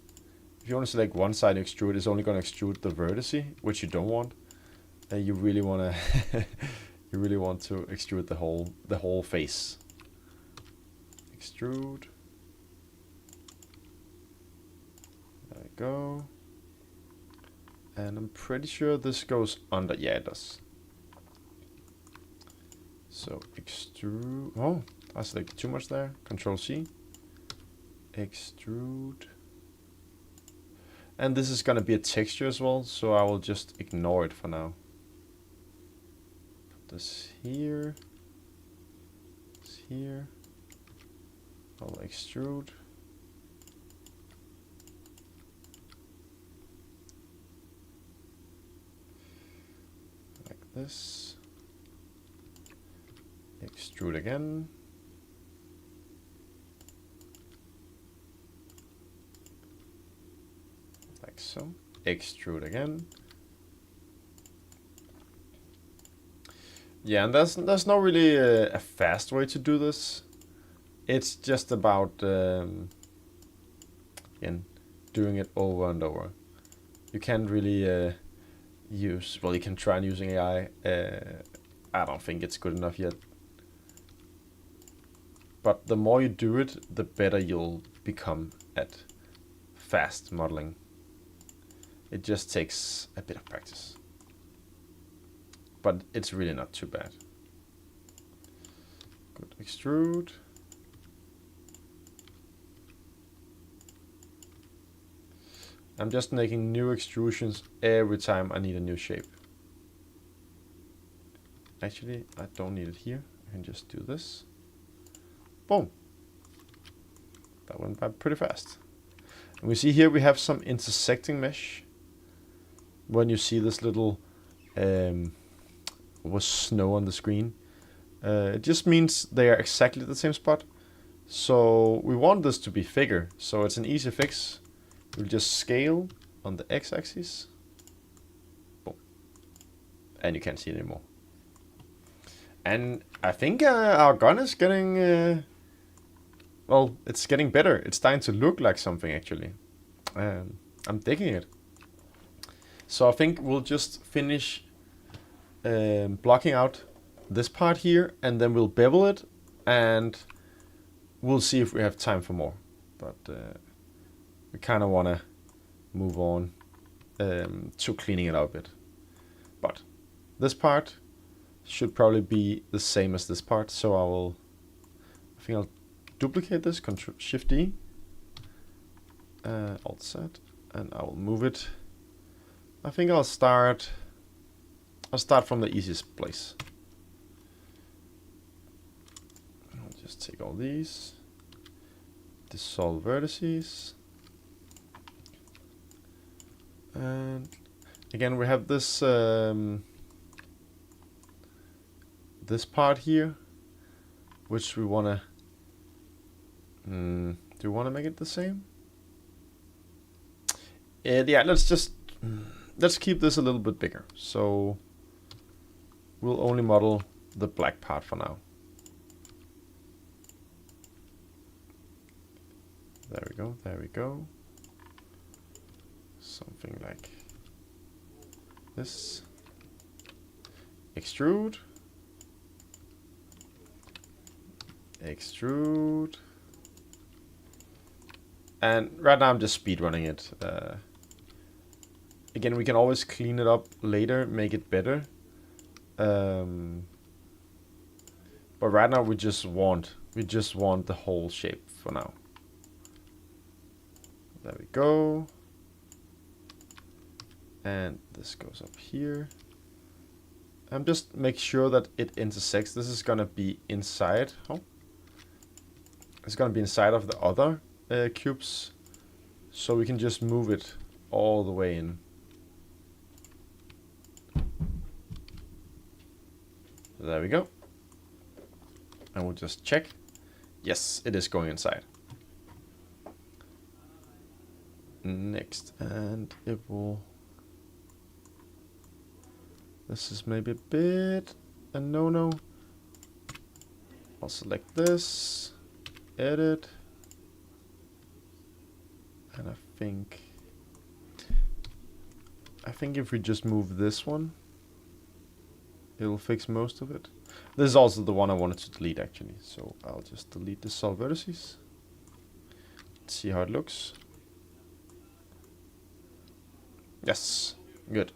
If you want to select one side extrude, it's only going to extrude the vertice, which you don't want. You really want to you really want to extrude the whole face. Extrude. There we go. And I'm pretty sure this goes under. Yeah, it does. So extrude. Oh, I selected too much there. Control C. Extrude. And this is going to be a texture as well, so I will just ignore it for now. Put this here. This here. I'll extrude. this. Extrude again. Like so. Extrude again. Yeah, and there's not really a fast way to do this. It's just about again, doing it over and over. You can't really use, well, you can try and using AI. I don't think it's good enough yet. But the more you do it, the better you'll become at fast modeling. It just takes a bit of practice. But it's really not too bad. Good, extrude. I'm just making new extrusions every time I need a new shape. Actually, I don't need it here. I can just do this. Boom. That went by pretty fast. And we see here we have some intersecting mesh. When you see this little was snow on the screen, it just means they are exactly the same spot. So we want this to be bigger. So it's an easy fix. We'll just scale on the x-axis. Boom. And you can't see it anymore. And I think our gun is getting, well, it's getting better. It's starting to look like something actually. I'm digging it. So I think we'll just finish blocking out this part here, and then we'll bevel it, and we'll see if we have time for more. But we kind of want to move on to cleaning it out a bit. But this part should probably be the same as this part, so I think I'll duplicate this, Ctrl Shift D, Alt Z, and I will move it. I think I'll start from the easiest place. I'll just take all these, dissolve vertices, and again we have this this part here, which we want to do we want to make it the same? Yeah, let's keep this a little bit bigger. So we'll only model the black part for now. There we go, there we go. Something like this. Extrude. Extrude. And right now I'm just speed running it. Again, we can always clean it up later, make it better. But right now we just want the whole shape for now. There we go. And this goes up here. I'm just make sure that it intersects. This is gonna be inside. Oh, it's gonna be inside of the other cubes, so we can just move it all the way in. There we go. And we'll just check. Yes, it is going inside. Next, and it will. This is maybe a bit a no-no. I'll select this, edit, and I think if we just move this one, it'll fix most of it. This is also the one I wanted to delete actually, so I'll just delete the solve vertices. Let's see how it looks. Yes, good.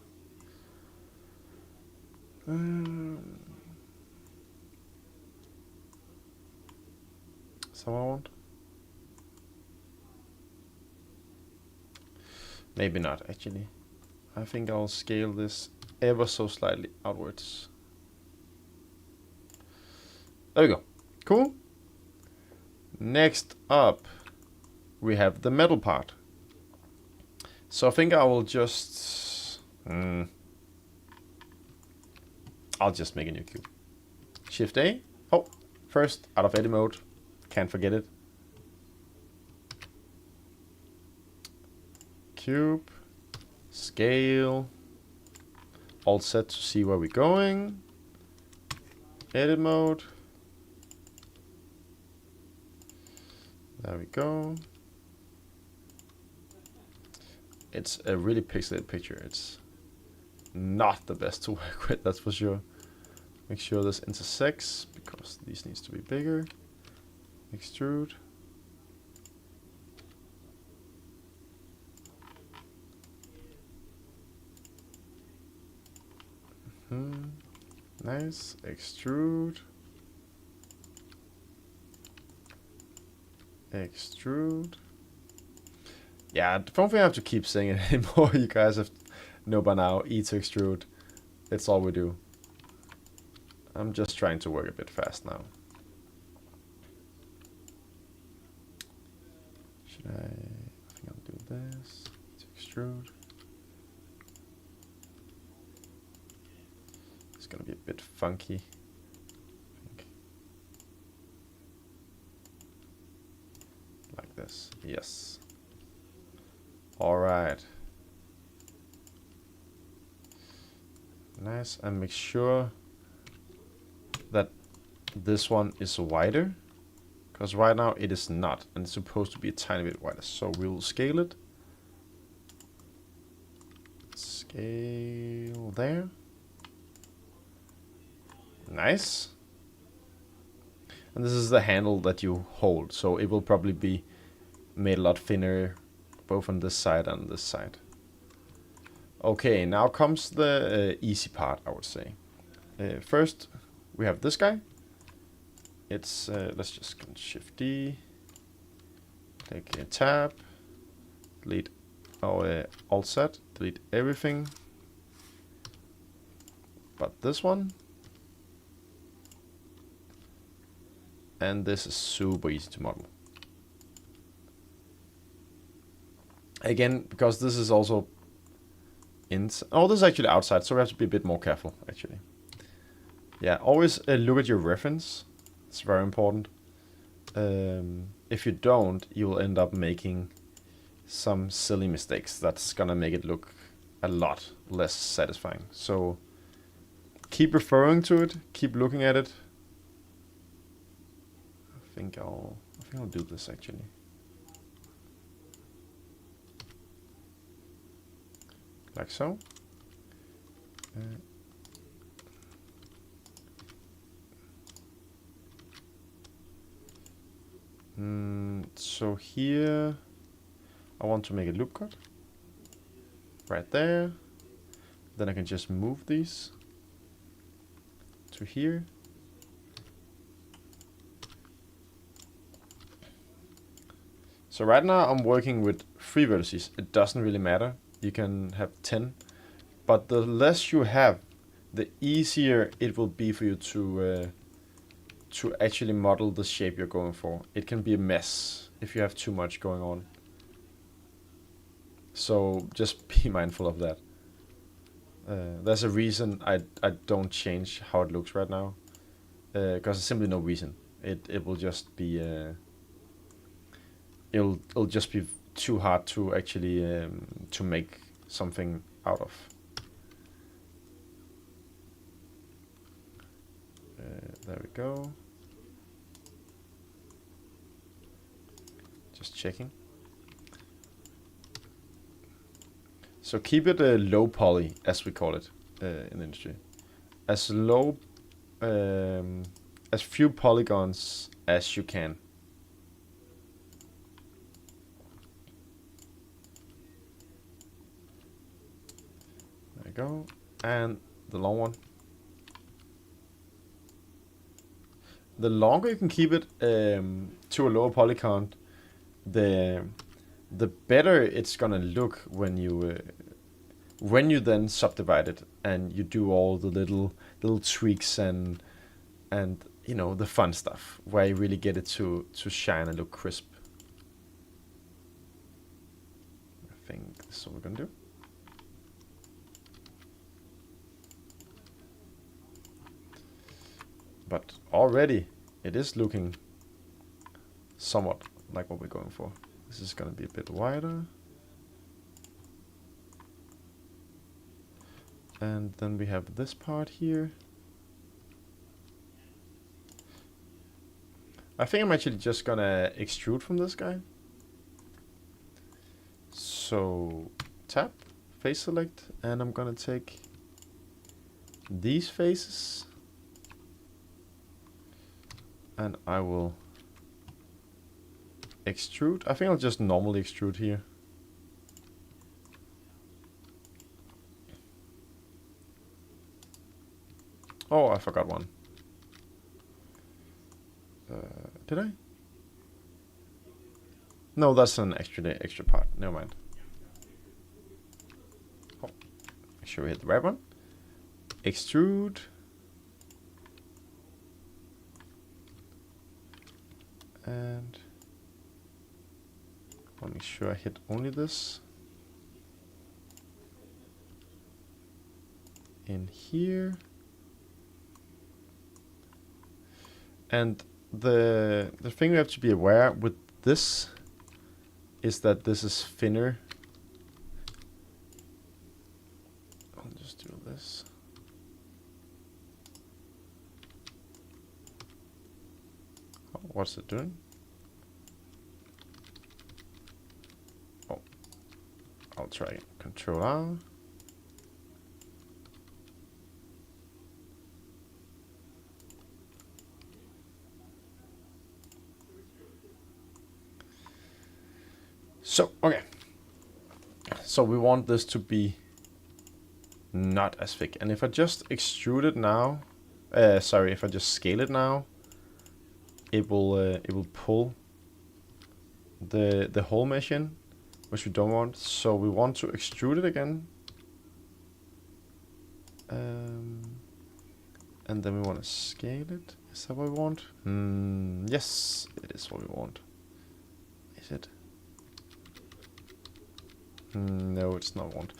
Someone want? Maybe not actually. I think I'll scale this ever so slightly outwards. There we go. Cool. Next up, we have the metal part. So I think I will just I'll just make a new cube. Shift A. Oh, first out of edit mode. Can't forget it. Cube. Scale. All set to see where we're going. Edit mode. There we go. It's a really pixelated picture. It's not the best to work with, that's for sure. Make sure this intersects because these needs to be bigger. Extrude. Nice. Extrude. Extrude. Yeah, don't think I have to keep saying it anymore. You guys have know by now. E to extrude. It's all we do. I'm just trying to work a bit fast now. Should I think I'll do this. E to extrude. It's gonna be a bit funky. I think. Like this. Yes. All right. Nice. And make sure that this one is wider, because right now it is not, and it's supposed to be a tiny bit wider. So we'll scale it. Scale there. Nice. And this is the handle that you hold, so it will probably be made a lot thinner both on this side and this side. Okay, now comes the easy part, I would say. First, we have this guy. It's let's just Shift D, take a tab, delete our Alt set, delete everything but this one. And this is super easy to model. Again, because this is also inside. Oh, this is actually outside, so we have to be a bit more careful, actually. Yeah, always look at your reference. It's very important. If you don't, you will end up making some silly mistakes. That's gonna make it look a lot less satisfying. So keep referring to it. Keep looking at it. I think I'll do this actually. Like so. So here I want to make a loop cut right there. Then I can just move these to here. So right now I'm working with 3 vertices. It doesn't really matter. You can have 10, but the less you have, the easier it will be for you to actually model the shape you're going for. It can be a mess if you have too much going on. So just be mindful of that. There's a reason I don't change how it looks right now, because there's simply no reason. It will just be it'll just be too hard to actually to make something out of. There we go. Just checking. So keep it low poly, as we call it in the industry. As low, as few polygons as you can. There we go. And the long one. The longer you can keep it to a lower poly count, the better it's gonna look when you then subdivide it and you do all the little tweaks and you know, the fun stuff where you really get it to shine and look crisp. I think this is what we're gonna do. But already it is looking somewhat like what we're going for. This is going to be a bit wider. And then we have this part here. I think I'm actually just gonna extrude from this guy. So tap, face select, and I'm gonna take these faces and I will extrude. I think I'll just normally extrude here. Oh, I forgot one. Did I? No, that's an extra part. Never mind. Oh, make sure we hit the right one. Extrude. And I'll make sure I hit only this. In here. And the thing we have to be aware with this is that this is thinner. I'll just do this. Oh, what's it doing? Oh, I'll try Control R. So, okay. So we want this to be not as thick. And if I just extrude it now, if I just scale it now, it will pull the whole mesh in, which we don't want. So we want to extrude it again. And then we want to scale it. Is that what we want? Yes, it is what we want. Is it? No, it's not want.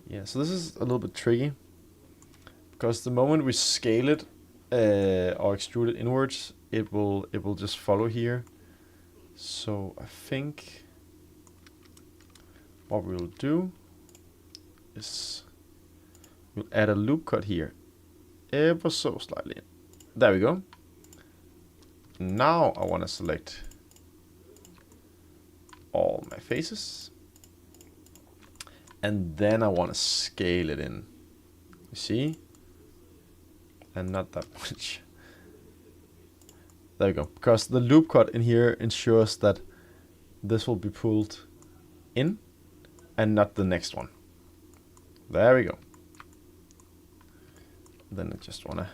Yeah, so this is a little bit tricky because the moment we scale it or extrude it inwards, it will just follow here. So I think what we'll do is we'll add a loop cut here, ever so slightly. There we go. Now I want to select all my faces. And then I want to scale it in. You see? And not that much. There we go. Because the loop cut in here ensures that this will be pulled in and not the next one. There we go. Then I just want to,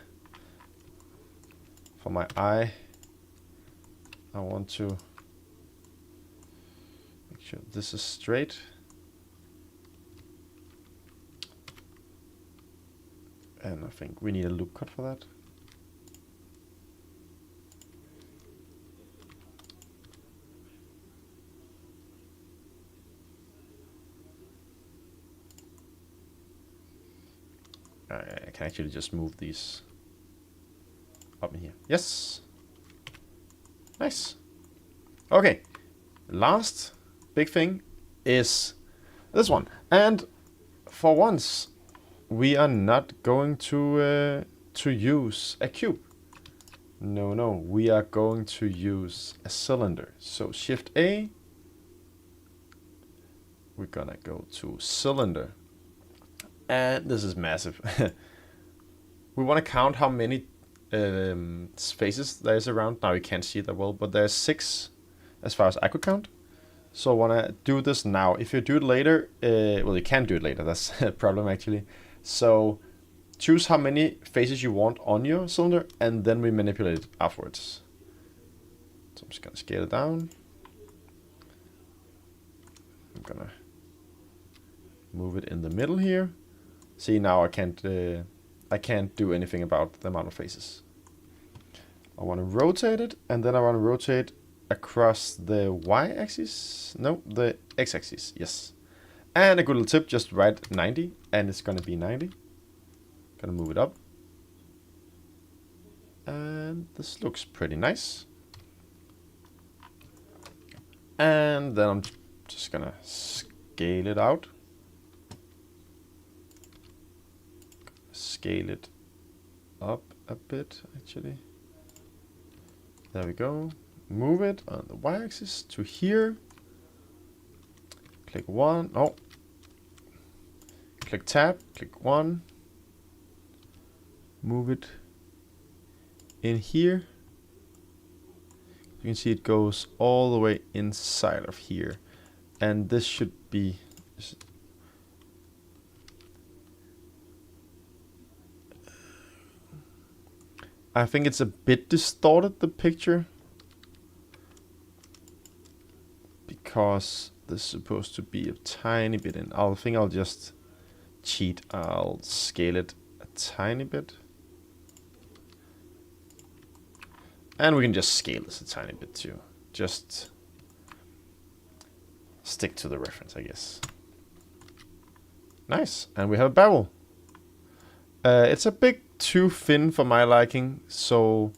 for my eye, I want to make sure this is straight. And I think we need a loop cut for that. I can actually just move these up in here. Yes. Nice. Okay. Last big thing is this one. And for once, we are not going to use a cube. No, we are going to use a cylinder. So Shift A, we're gonna go to cylinder. And this is massive. We want to count how many spaces there is around. Now you can't see it that well, but there's 6 as far as I could count. So I want to do this now. If you do it later, well, you can't do it later. That's a problem actually. So choose how many faces you want on your cylinder, and then we manipulate it afterwards. So I'm just gonna scale it down. I'm gonna move it in the middle here. See, now I can't do anything about the amount of faces. I want to rotate it, and then I want to rotate across the y-axis. No, the x-axis. Yes. And a good little tip: just write 90, and it's gonna be 90. Gonna move it up. And this looks pretty nice. And then I'm just gonna scale it out. Scale it up a bit, actually. There we go. Move it on the y-axis to here. Click one. Oh. Click tab. Click one. Move it in here. You can see it goes all the way inside of here. And this should be... I think it's a bit distorted, the picture. Because this is supposed to be a tiny bit in. I think I'll just cheat. I'll scale it a tiny bit. And we can just scale this a tiny bit too. Just stick to the reference, I guess. Nice. And we have a barrel. It's a bit too thin for my liking, so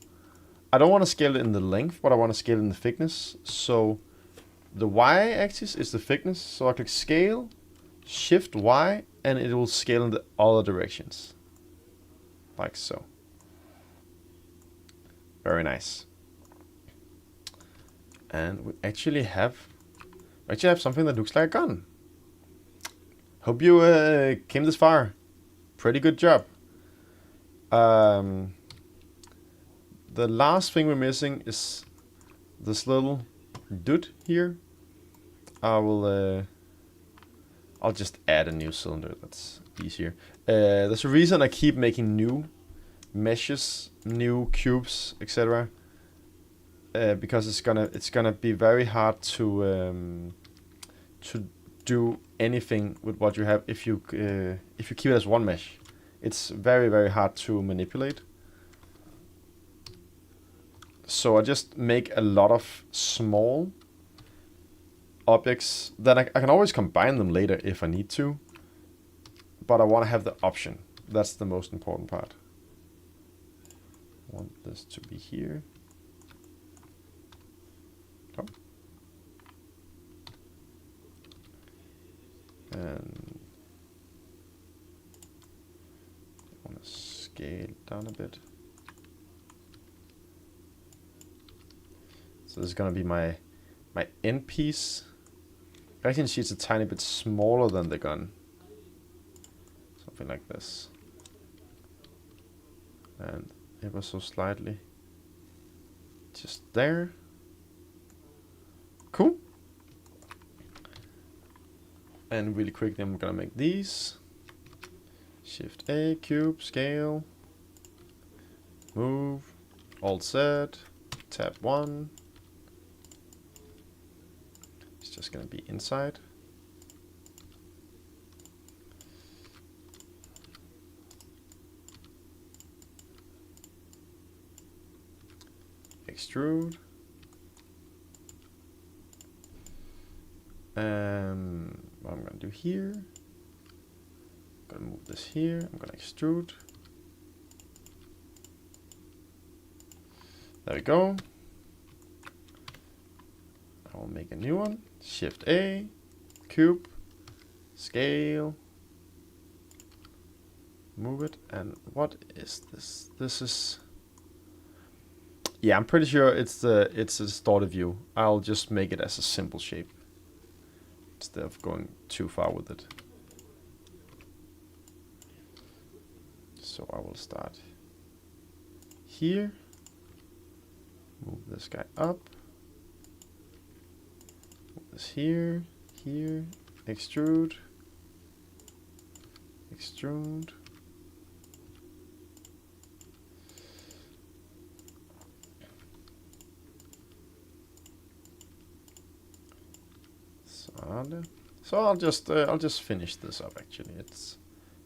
I don't want to scale it in the length, but I want to scale it in the thickness. So the y-axis is the thickness, so I click scale, shift y, and it will scale in the other directions. Like so. Very nice. And we actually have something that looks like a gun. Hope you came this far. Pretty good job. The last thing we're missing is this little dude here. I'll just add a new cylinder. That's easier. There's a reason I keep making new meshes, new cubes, etc. Because it's gonna be very hard to do anything with what you have if you keep it as one mesh. It's very, very hard to manipulate. So I just make a lot of small objects. Then I can always combine them later if I need to. But I want to have the option. That's the most important part. I want this to be here. Oh. And I want to scale down a bit. So this is gonna be my end piece. I can see it's a tiny bit smaller than the gun. Something like this. And ever so slightly. Just there. Cool. And really quickly I'm gonna make these. Shift A, cube, scale. Move. Alt Z. Tab 1. It's just gonna be inside. Extrude. What I'm gonna do here, I'm gonna move this here, I'm gonna extrude. There we go. I will make a new one. Shift A, cube, scale, move it. And what is this? This is, yeah, I'm pretty sure it's a distorted view. I'll just make it as a simple shape instead of going too far with it. So I will start here, move this guy up, move this here, here, extrude, extrude. So I'll just finish this up. Actually, it's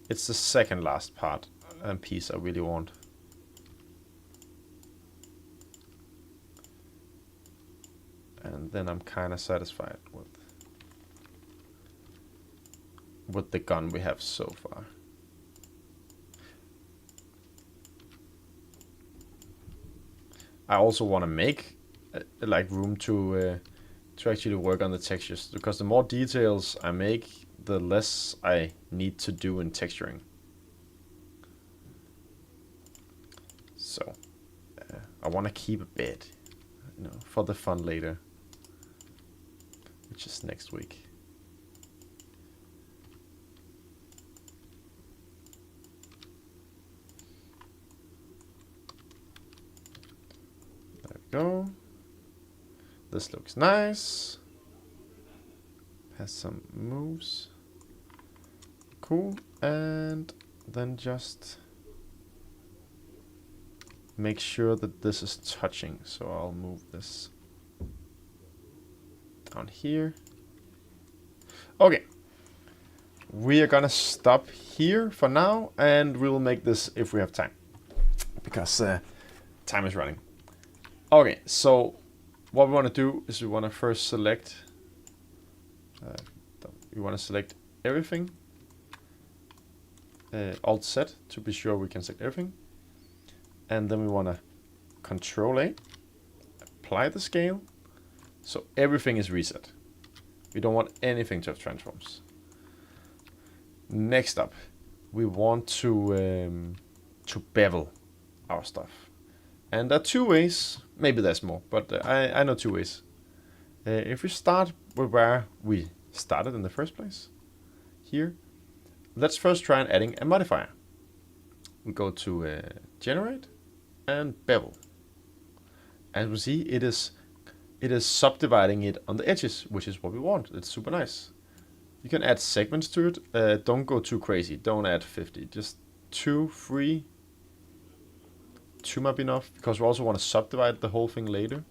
the second last part and piece I really want. And then I'm kind of satisfied with the gun we have so far. I also want to make like room to actually work on the textures, because the more details I make, the less I need to do in texturing. So I want to keep a bit, you know, for the fun later, which is next week. There we go. This looks nice. Has some moves. Cool. And then just make sure that this is touching. So I'll move this down here. Okay. We are gonna stop here for now, and we'll make this if we have time, because time is running. Okay, so what we want to do is we want to first select. We want to select everything. Alt Z to be sure we can select everything, and then we want to Control A, apply the scale, so everything is reset. We don't want anything to have transforms. Next up, we want to bevel our stuff, and there are two ways. Maybe there's more, but I know two ways. If we start with where we started in the first place, here, let's first try and adding a modifier. We go to generate and bevel. As we see, it is subdividing it on the edges, which is what we want. It's super nice. You can add segments to it. Don't go too crazy. Don't add 50. Just 2, 3. 2 might be enough, because we also want to subdivide the whole thing later.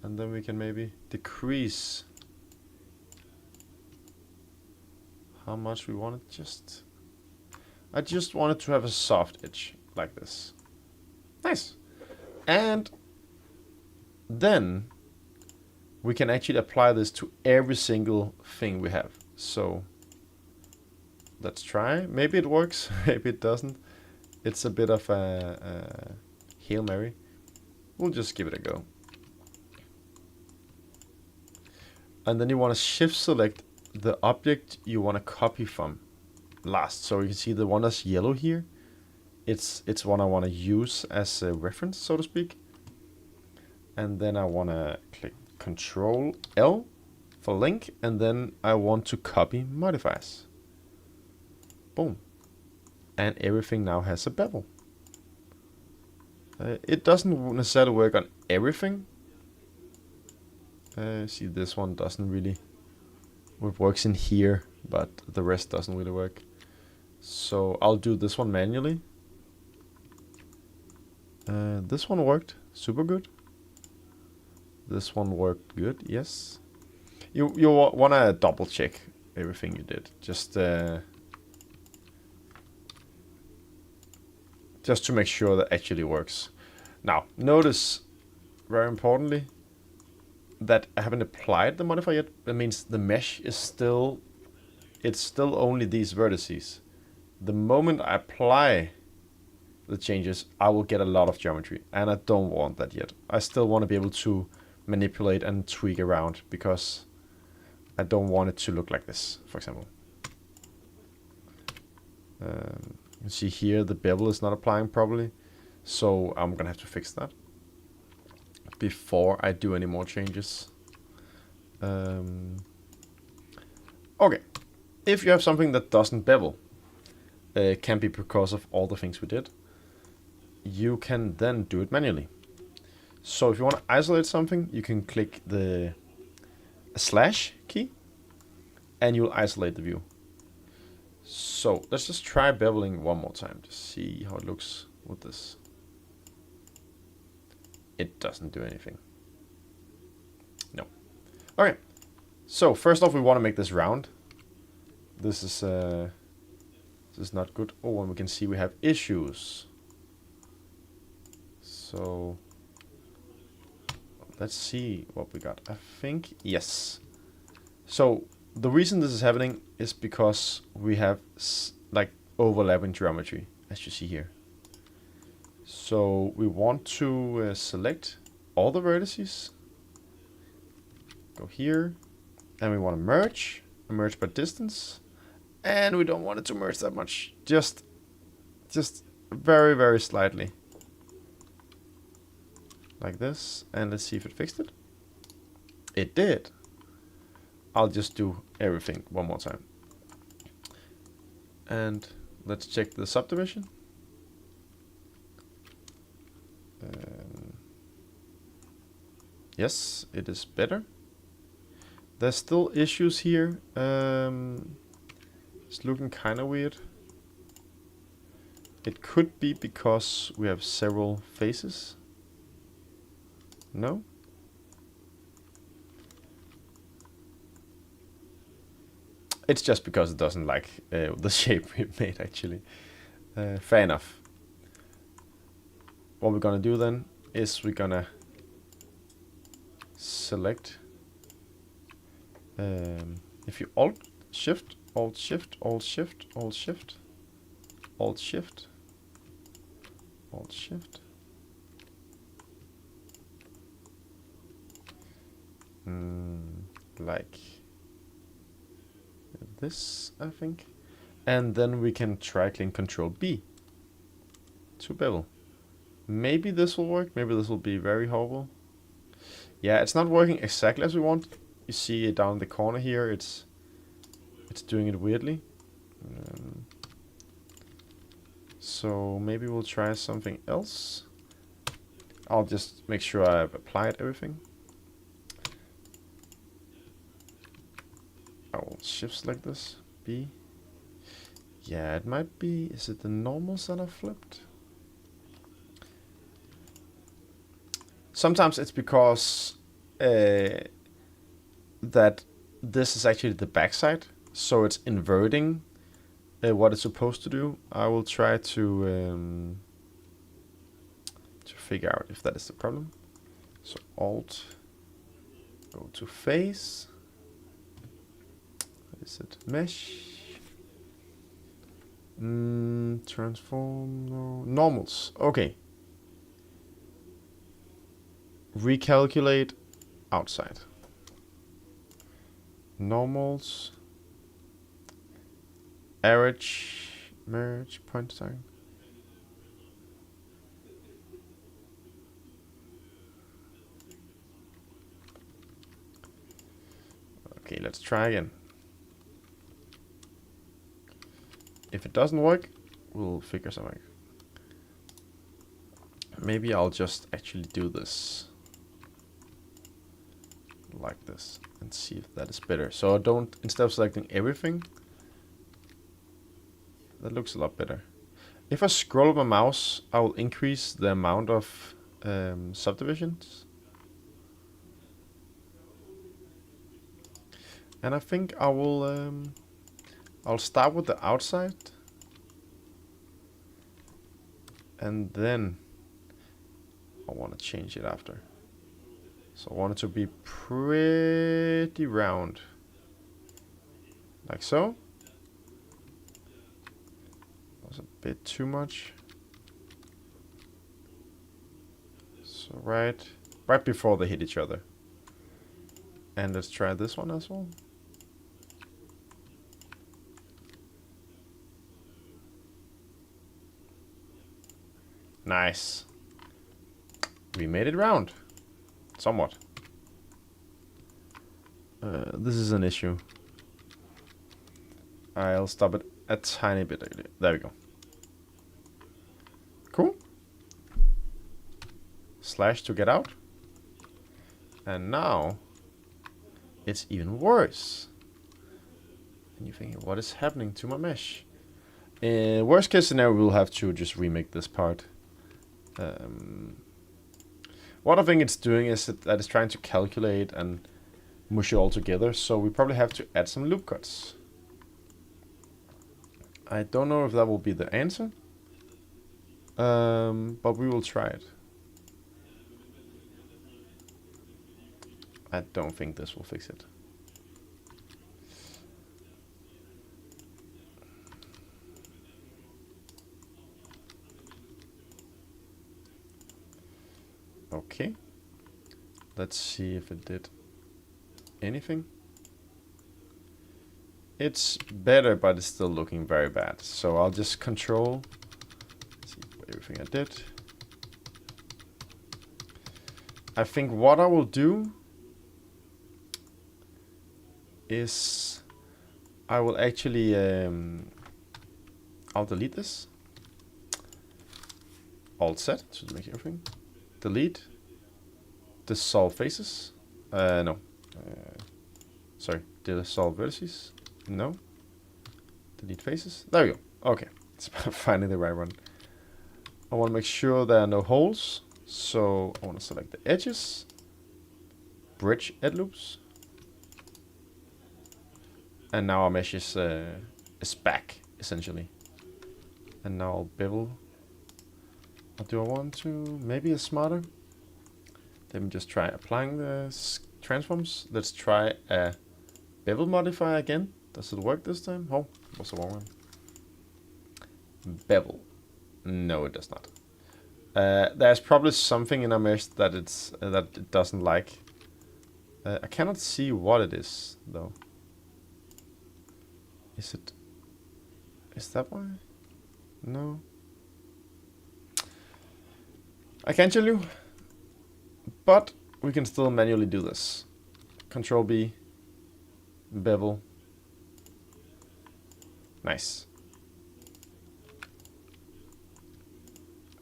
And then we can maybe decrease how much we want it. I just wanted to have a soft edge like this. Nice. And then we can actually apply this to every single thing we have. So let's try. Maybe it works, maybe it doesn't. It's a bit of a Hail Mary. We'll just give it a go. And then you want to shift select the object you want to copy from last. So you can see the one that's yellow here. It's one I want to use as a reference, so to speak. And then I want to click Control L for link, and then I want to copy modifiers. Boom. And everything now has a bevel. It doesn't necessarily work on everything. See, this one doesn't really. It works in here, but the rest doesn't really work. So I'll do this one manually. This one worked super good. This one worked good, yes. You want to double check everything you did. Just to make sure that actually works. Now, notice, very importantly, that I haven't applied the modifier yet. That means the mesh is still, it's still only these vertices. The moment I apply the changes, I will get a lot of geometry, and I don't want that yet. I still want to be able to manipulate and tweak around, because I don't want it to look like this, for example. You see here the bevel is not applying properly, so I'm gonna have to fix that before I do any more changes. Okay, if you have something that doesn't bevel, it can be because of all the things we did, you can then do it manually. So if you want to isolate something, you can click the slash key and you'll isolate the view. So let's just try beveling one more time to see how it looks with this. It doesn't do anything. No. Okay. So first off, we want to make this round. This is not good. Oh, and we can see we have issues. So let's see what we got. I think yes. So the reason this is happening is because we have like overlapping geometry, as you see here. So we want to select all the vertices. Go here. And we want to merge by distance. And we don't want it to merge that much. Just very, very slightly. Like this. And let's see if it fixed it. It did. I'll just do everything one more time. And let's check the subdivision. Yes, it is better. There's still issues here. It's looking kind of weird. It could be because we have several faces. No? It's just because it doesn't like the shape we made, actually. Fair enough. What we're gonna do then is we're gonna select. If you Alt Shift, Alt Shift, Alt Shift, Alt Shift, Alt Shift, Alt Shift. Like this, I think. And then we can try-click Control B to bevel. Maybe this will work. Maybe this will be very horrible. Yeah, it's not working exactly as we want. You see it down in the corner here. It's doing it weirdly. So maybe we'll try something else. I'll just make sure I've applied everything. I'll shift select this. B. Yeah, it might be. Is it the normals that are flipped? Sometimes it's because that this is actually the backside, so it's inverting what it's supposed to do. I will try to figure out if that is the problem. So Alt, go to face. What is it? Mesh. Transform. No. Normals. Okay. Recalculate outside. Normals. Average. Merge. Point sign. Okay, let's try again. If it doesn't work, we'll figure something. Maybe I'll just actually do this like this and see if that is better. So I don't, instead of selecting everything, that looks a lot better. If I scroll my mouse, I will increase the amount of subdivisions. And I think I will, I'll start with the outside. And then I want to change it after. So I want it to be pretty round. Like so. That was a bit too much. So right before they hit each other. And let's try this one as well. Nice. We made it round. Somewhat. This is an issue. I'll stop it a tiny bit. There we go. Cool. Slash to get out. And now it's even worse. And you're thinking, what is happening to my mesh? In worst case scenario, we'll have to just remake this part. What I think it's doing is that it's trying to calculate and mush it all together. So we probably have to add some loop cuts. I don't know if that will be the answer. But we will try it. I don't think this will fix it. Let's see if it did anything. It's better, but it's still looking very bad. So I'll just control, see everything I did. I think what I will do is I will actually, I'll delete this. Alt Z to make everything. Delete. Dissolve faces. No. Sorry. Dissolve vertices. No. Delete faces. There we go. Okay. It's finding the right one. I want to make sure there are no holes. So I want to select the edges. Bridge edge loops. And now our mesh is back, essentially. And now I'll bevel. Or do I want to? Maybe it's smarter. Let me just try applying the transforms. Let's try a bevel modifier again. Does it work this time? Oh, what's the wrong one? Bevel. No, it does not. There's probably something in our mesh that it doesn't like. I cannot see what it is though. Is that why? No. I can't tell you, but we can still manually do this. Control B, bevel. Nice.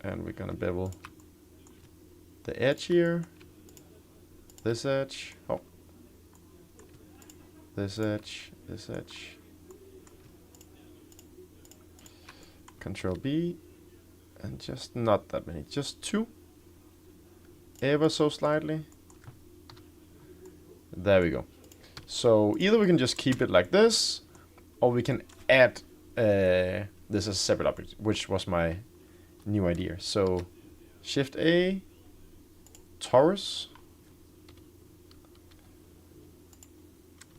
And we're gonna bevel the edge here. This edge. Oh. This edge. This edge. Control B. And just not that many. Just 2. Ever so slightly. There we go. So either we can just keep it like this, or we can add this as a separate object, which was my new idea. So Shift A, torus.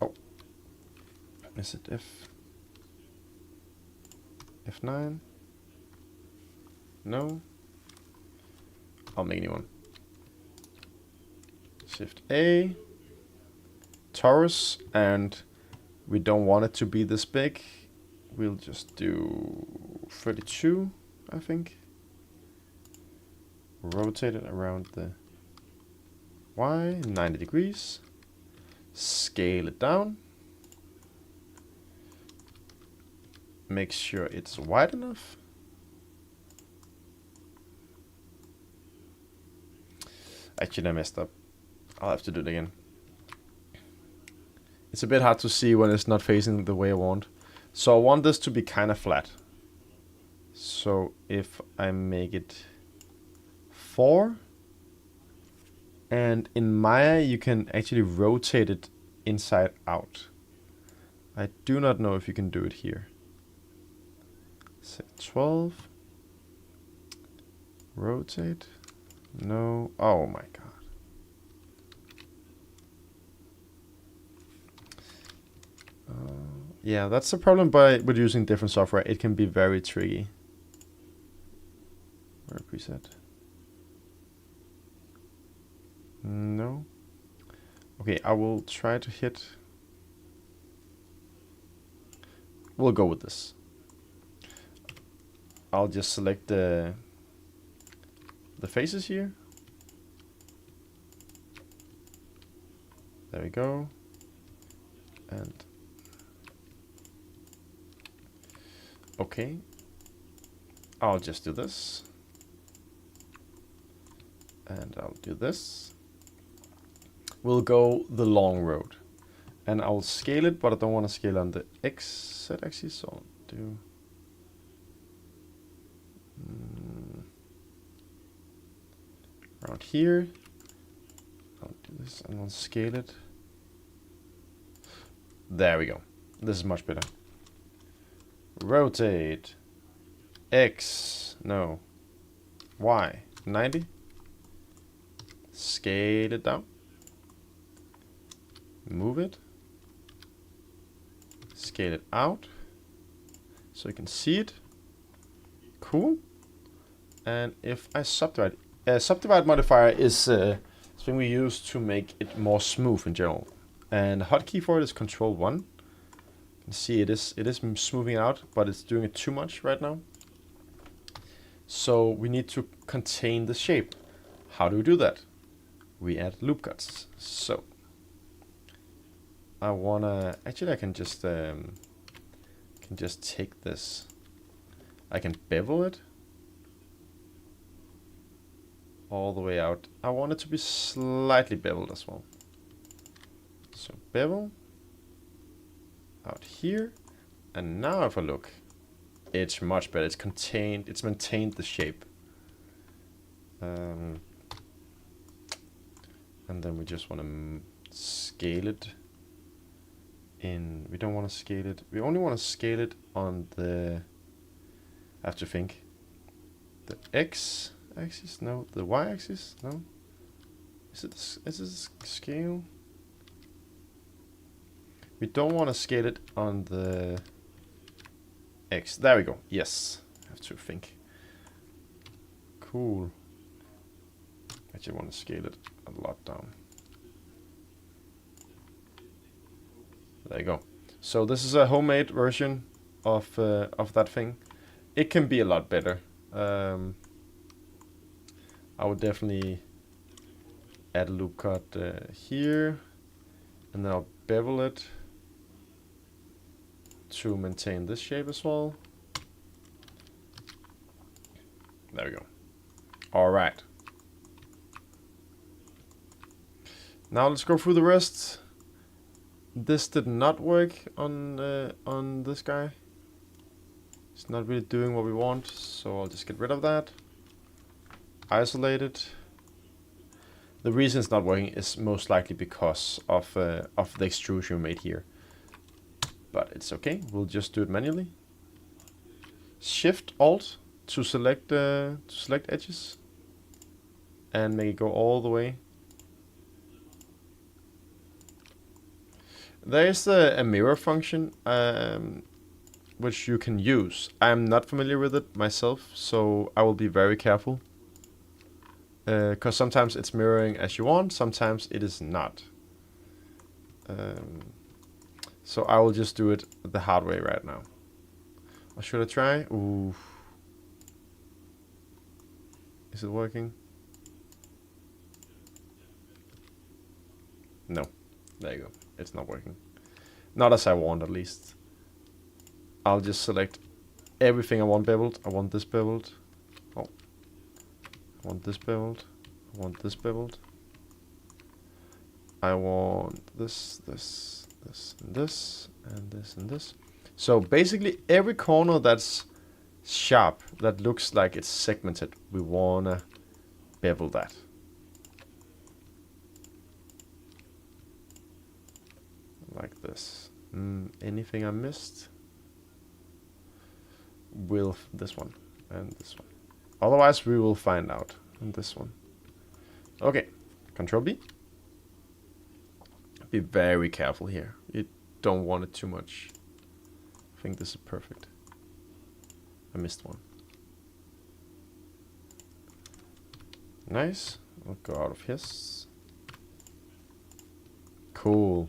Oh, is it F9? No. I'll make a new one. Shift A, torus, and we don't want it to be this big. We'll just do 32, I think. Rotate it around the Y, 90 degrees. Scale it down. Make sure it's wide enough. Actually, I messed up. I'll have to do it again. It's a bit hard to see when it's not facing the way I want. So I want this to be kind of flat. So if I make it 4, and in Maya you can actually rotate it inside out. I do not know if you can do it here. Set 12. Rotate. No. Oh my god. Yeah, that's the problem with using different software. It can be very tricky. Where preset? No. Okay, I will try to hit. We'll go with this. I'll just select the faces here. There we go. And okay, I'll just do this. And I'll do this. We'll go the long road. And I'll scale it, but I don't want to scale on the X axis, so I'll do around here. I'll do this and I'll scale it. There we go. This is much better. Rotate. X. No. Y. 90. Scale it down. Move it. Scale it out. So you can see it. Cool. And if I subdivide. Subdivide modifier is something we use to make it more smooth in general. And the hotkey for it is Control 1. You can see it is smoothing out, but it's doing it too much right now. So we need to contain the shape. How do we do that? We add loop cuts. So I wanna actually I can just take this. I can bevel it all the way out. I want it to be slightly beveled as well. So bevel out here, and now if I look, it's much better. It's contained. It's maintained the shape. And then we just want to scale it in. We don't want to scale it. We only want to scale it on the. I have to think. The X axis? No. The Y axis? No. Is it scale? We don't want to scale it on the X. There we go. Yes. I have to think. Cool. Actually want to scale it a lot down. There you go. So this is a homemade version of that thing. It can be a lot better. I would definitely add a loop cut here, and then I'll bevel it to maintain this shape as well. There we go. All right. Now let's go through the rest. This did not work on this guy. It's not really doing what we want, so I'll just get rid of that. Isolate it. The reason it's not working is most likely because of the extrusion we made here. But it's okay. We'll just do it manually. Shift Alt to select edges and make it go all the way. There is a mirror function which you can use. I'm not familiar with it myself, so I will be very careful. Because sometimes it's mirroring as you want, sometimes it is not. So I will just do it the hard way right now. Or should I try? Ooh. Is it working? No. There you go. It's not working. Not as I want, at least. I'll just select everything I want beveled. I want this beveled. Oh. I want this beveled. I want this beveled. I want this, this, this, and this, and this, and this. So basically every corner that's sharp, that looks like it's segmented, we wanna bevel that. Like this. Anything I missed? Will this one and this one. Otherwise we will find out. And this one. Okay. Control B. Be very careful here. You don't want it too much. I think this is perfect. I missed one. Nice. I'll go out of his. Cool.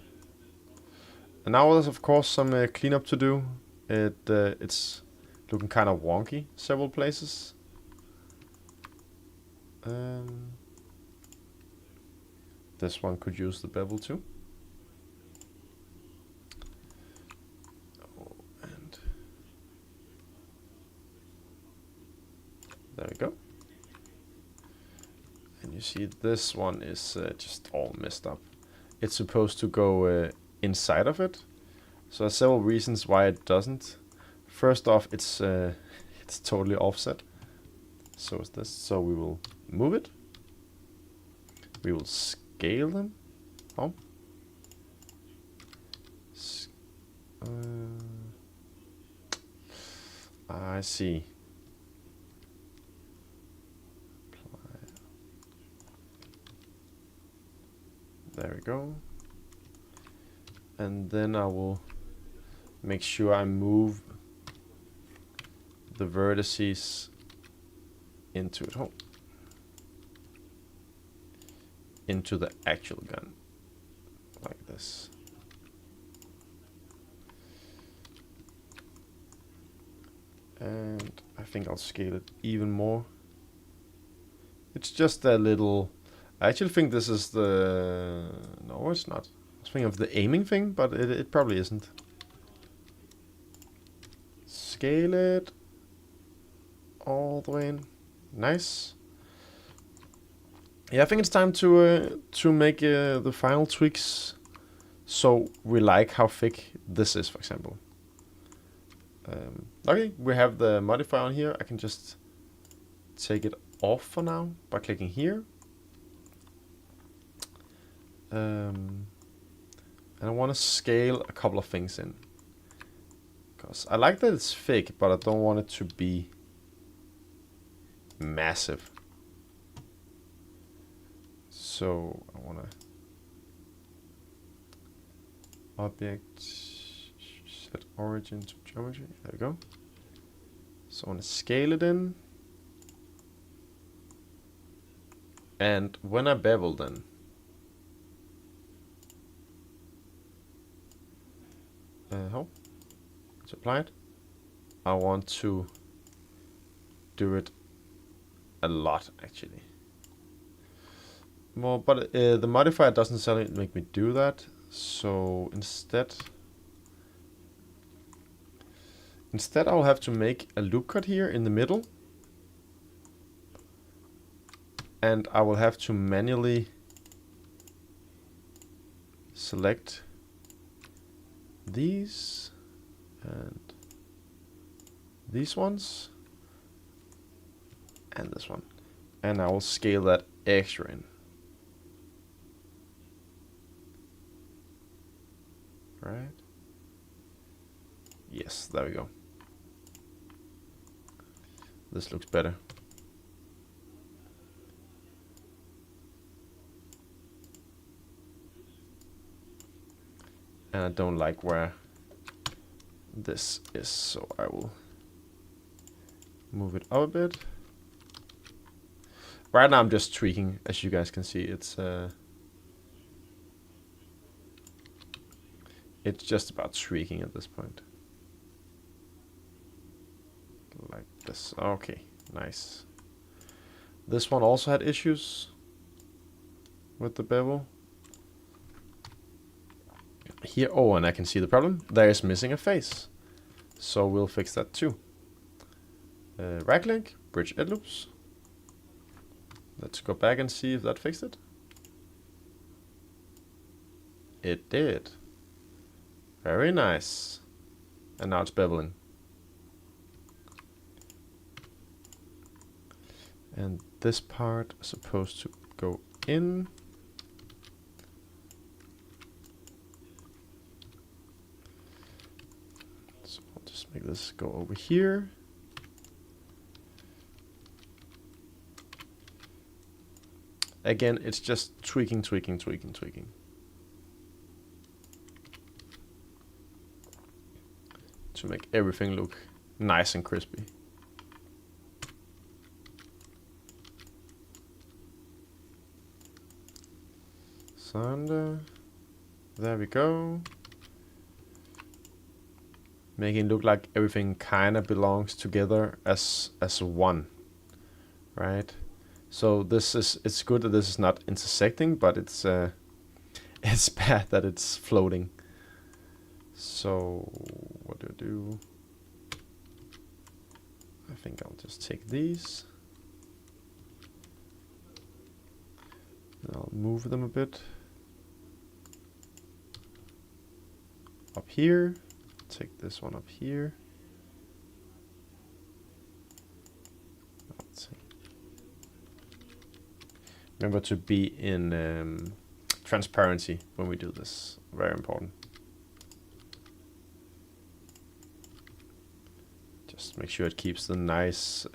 And now there's of course some cleanup to do. It's looking kind of wonky several places. This one could use the bevel too. Oh, and there we go. And you see this one is just all messed up. It's supposed to go inside of it. So there's several reasons why it doesn't. First off, it's totally offset. So is this. So we will move it. We will scale them. Oh. I see. There we go. And then I will make sure I move the vertices into it. Oh. into the actual gun, like this. And I think I'll scale it even more. It's just a little... I actually think this is the... No, it's not. I was thinking of the aiming thing, but it probably isn't. Scale it all the way in. Nice. Yeah, I think it's time to make the final tweaks, so we like how thick this is, for example. Okay, we have the modifier on here. I can just take it off for now by clicking here. And I want to scale a couple of things in, because I like that it's thick, but I don't want it to be massive. So I want to object, set origin to geometry. There we go. So I want to scale it in. And when I bevel then, how? Let's apply it. I want to do it a lot actually. Well, but the modifier doesn't necessarily make me do that. So instead I'll have to make a loop cut here in the middle. And I will have to manually select these and these ones and this one. And I will scale that extra in. Right? Yes, there we go. This looks better. And I don't like where this is, so I will move it up a bit. Right now I'm just tweaking, as you guys can see. It's just about tweaking at this point. Like this. Okay, nice. This one also had issues with the bevel. Here, oh, and I can see the problem. There is missing a face. So we'll fix that too. Right click, bridge edge loops. Let's go back and see if that fixed it. It did. Very nice. And now it's beveling. And this part is supposed to go in. So I'll just make this go over here. Again, it's just tweaking. To make everything look nice and crispy. Sunder. There we go. Making it look like everything kind of belongs together as one, right? So it's good that this is not intersecting, but it's bad that it's floating. So what do? I think I'll just take these. And I'll move them a bit. Up here. Take this one up here. Let's see. Remember to be in transparency when we do this. Very important. Just make sure it keeps the nice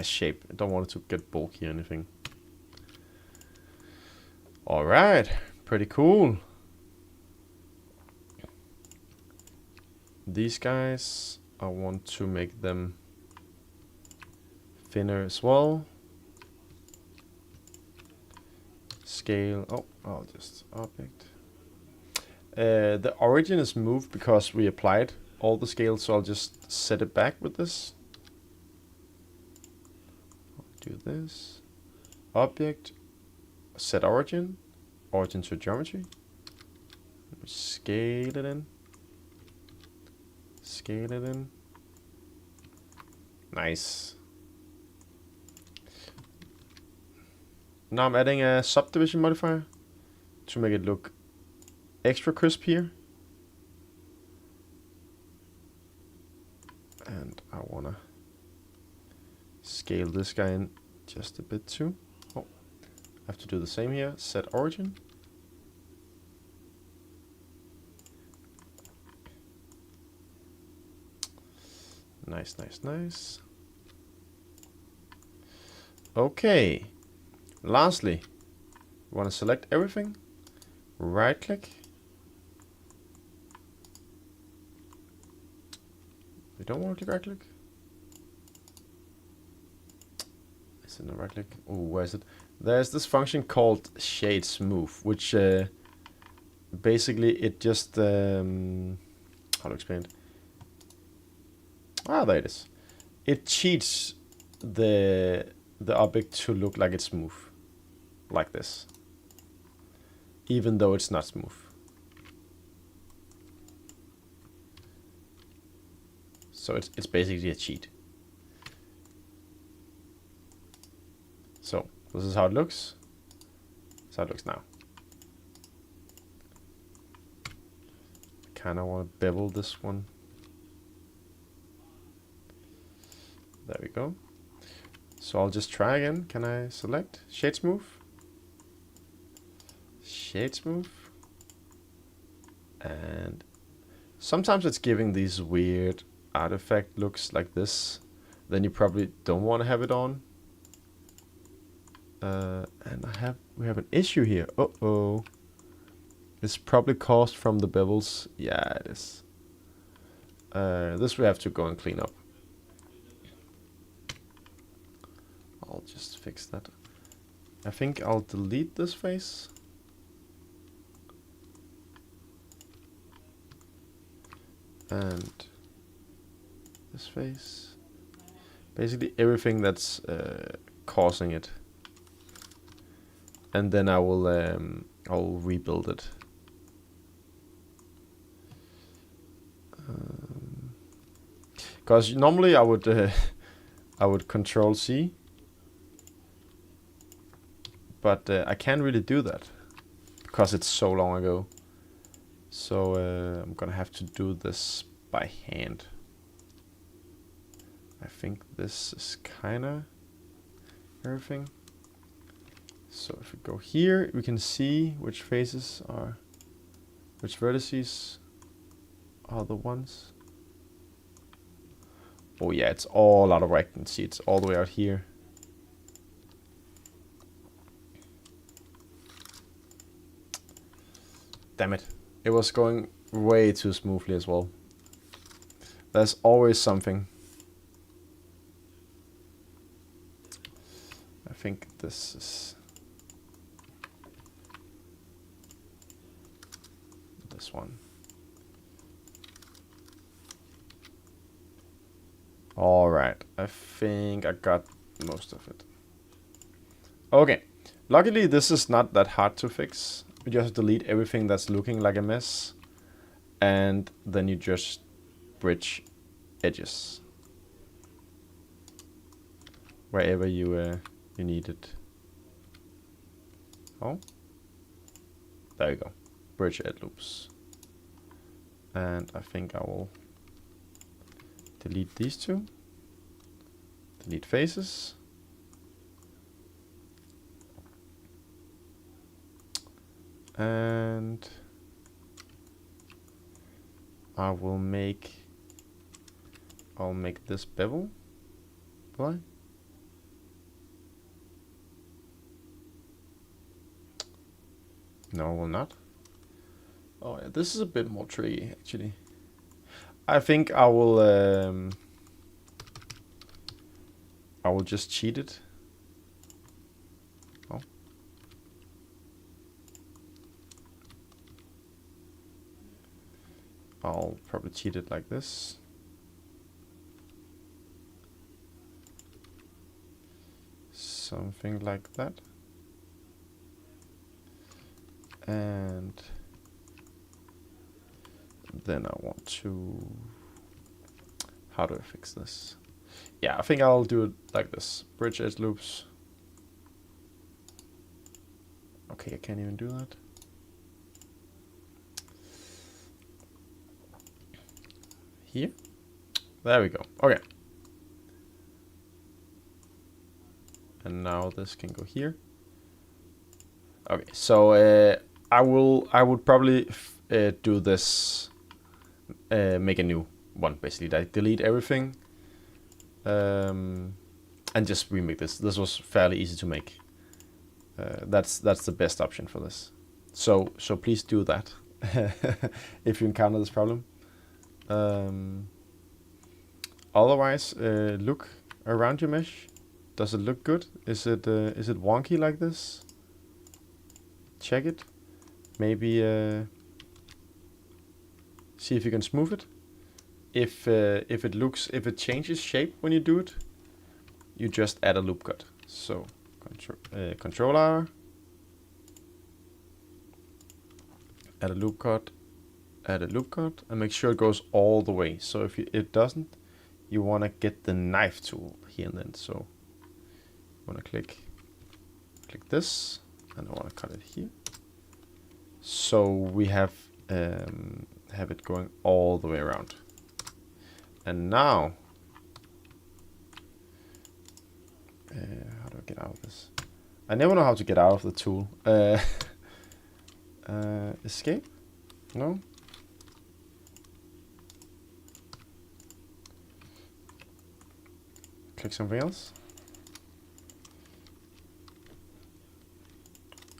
shape. I don't want it to get bulky or anything. All right, pretty cool. These guys, I want to make them thinner as well. scale. Oh, I'll just object. The origin is moved because we applied all the scales, so I'll just set it back with this. I'll do this. Object, set origin, origin to geometry. Scale it in. Scale it in. Nice. Now I'm adding a subdivision modifier to make it look extra crisp here. And I wanna scale this guy in just a bit too. Oh, I have to do the same here. Set origin. Nice, nice, nice. Okay. Lastly, we want to select everything. Right click. We don't want to click right click. Is it no right click? Oh, where is it? There's this function called shade smooth, which basically it just how to explain it? Ah, there it is. It cheats the object to look like it's smooth, like this, even though it's not smooth. So it's basically a cheat. So this is how it looks. That's how it looks now. Kind of want to bevel this one. There we go. So I'll just try again. Can I select shade smooth? Shade smooth. And sometimes it's giving these weird artifact looks like this. Then you probably don't want to have it on. And we have an issue here. Uh-oh. It's probably caused from the bevels. Yeah, it is. This we have to go and clean up. I'll just fix that. I think I'll delete this face. And this face. Basically everything that's causing it. And then I will I'll rebuild it. Because normally I would Control C. But I can't really do that because it's so long ago. So I'm gonna have to do this by hand. I think this is kinda everything. So if we go here, we can see which faces are, which vertices are the ones. Oh yeah, it's all out of whack. You can see it's all the way out here. Damn it. It was going way too smoothly as well. There's always something. I think this is this one. Alright, I think I got most of it. Okay, luckily this is not that hard to fix. You just delete everything that's looking like a mess, and then you just bridge edges wherever you need it. Oh, there you go, bridge edge loops. And I think I will delete these two, delete faces. And I'll make this bevel. Why? No, I will not. Oh yeah, this is a bit more tricky actually. I think I will just cheat it. Oh. I'll probably cheat it like this. Something like that. And then I want to... How do I fix this? Yeah, I think I'll do it like this. Bridge edge loops. Okay, I can't even do that. Here. There we go. Okay. And now this can go here. Okay, so I would probably do this, make a new one basically. I delete everything, and just remake this. This was fairly easy to make. That's the best option for this. So please do that if you encounter this problem. Otherwise, look around your mesh. Does it look good? Is it wonky like this? Check it. Maybe see if you can smooth it. If it changes shape when you do it, you just add a loop cut. So Control R, add a loop cut, and make sure it goes all the way. So if it doesn't, you want to get the knife tool here and then. So I want to click this, and I want to cut it here. So we have it going all the way around. And now, how do I get out of this? I never know how to get out of the tool. Escape? No? Click something else.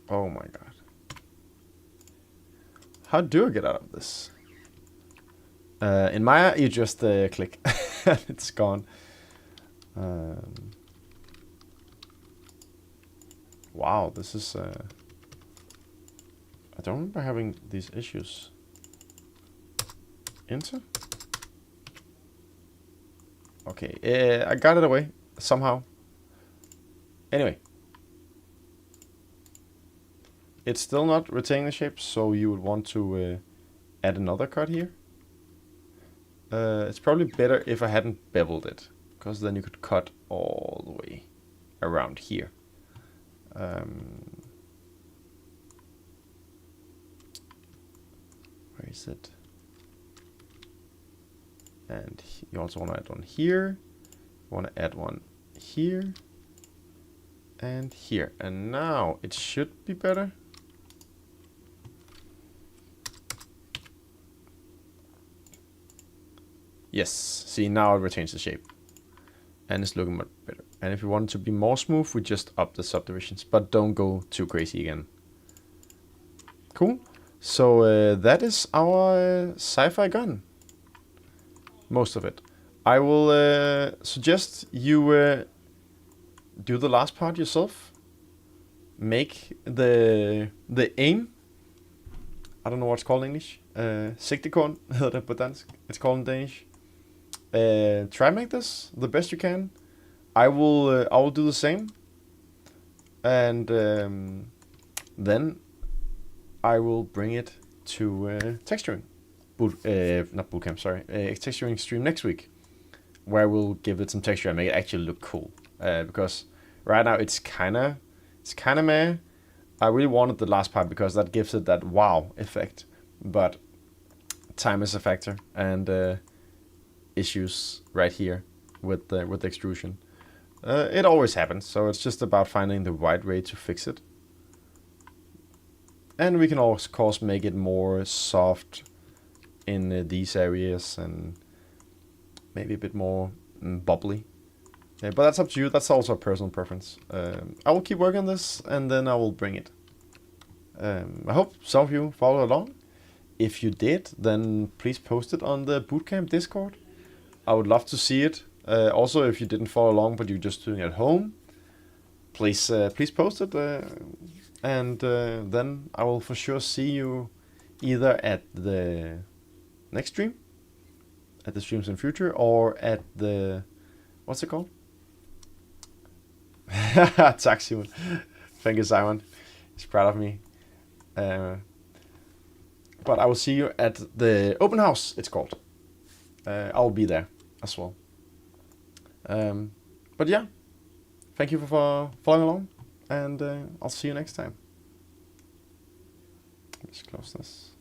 Oh my god. How do I get out of this? In Maya, you just click. It's gone. Wow, this is... I don't remember having these issues. Enter? Okay, I got it away somehow. Anyway. It's still not retaining the shape, so you would want to add another cut here. It's probably better if I hadn't beveled it, because then you could cut all the way around here. Where is it? And you also want to add one here. You want to add one here. And here. And now it should be better. Yes, see, now it retains the shape. And it's looking much better. And if you want it to be more smooth, we just up the subdivisions. But don't go too crazy again. Cool. So that is our sci-fi gun. Most of it. I will suggest you do the last part yourself. Make the aim. I don't know what it's called in English. Sigtekorn hedder det på dansk. It's called in Danish. Try make this the best you can. I will do the same, and then I will bring it to texturing, not bootcamp. Sorry, texturing stream next week, where we'll give it some texture and make it actually look cool. Because right now it's kind of meh. I really wanted the last part because that gives it that wow effect, but time is a factor, and issues right here with the extrusion. It always happens, so it's just about finding the right way to fix it. And we can of course make it more soft in these areas and maybe a bit more bubbly. But that's up to you. That's also a personal preference. I will keep working on this, and then I will bring it. I hope some of you follow along. If you did, then please post it on the Bootcamp Discord. I would love to see it. Also, if you didn't follow along, but you're just doing it at home, please post it, and then I will for sure see you either at the next stream, at the streams in future, or at the, what's it called? Taxi. Thank you, Simon. He's proud of me. But I will see you at the open house, it's called. I'll be there as well. But yeah, thank you for following along, and I'll see you next time. Let's close this.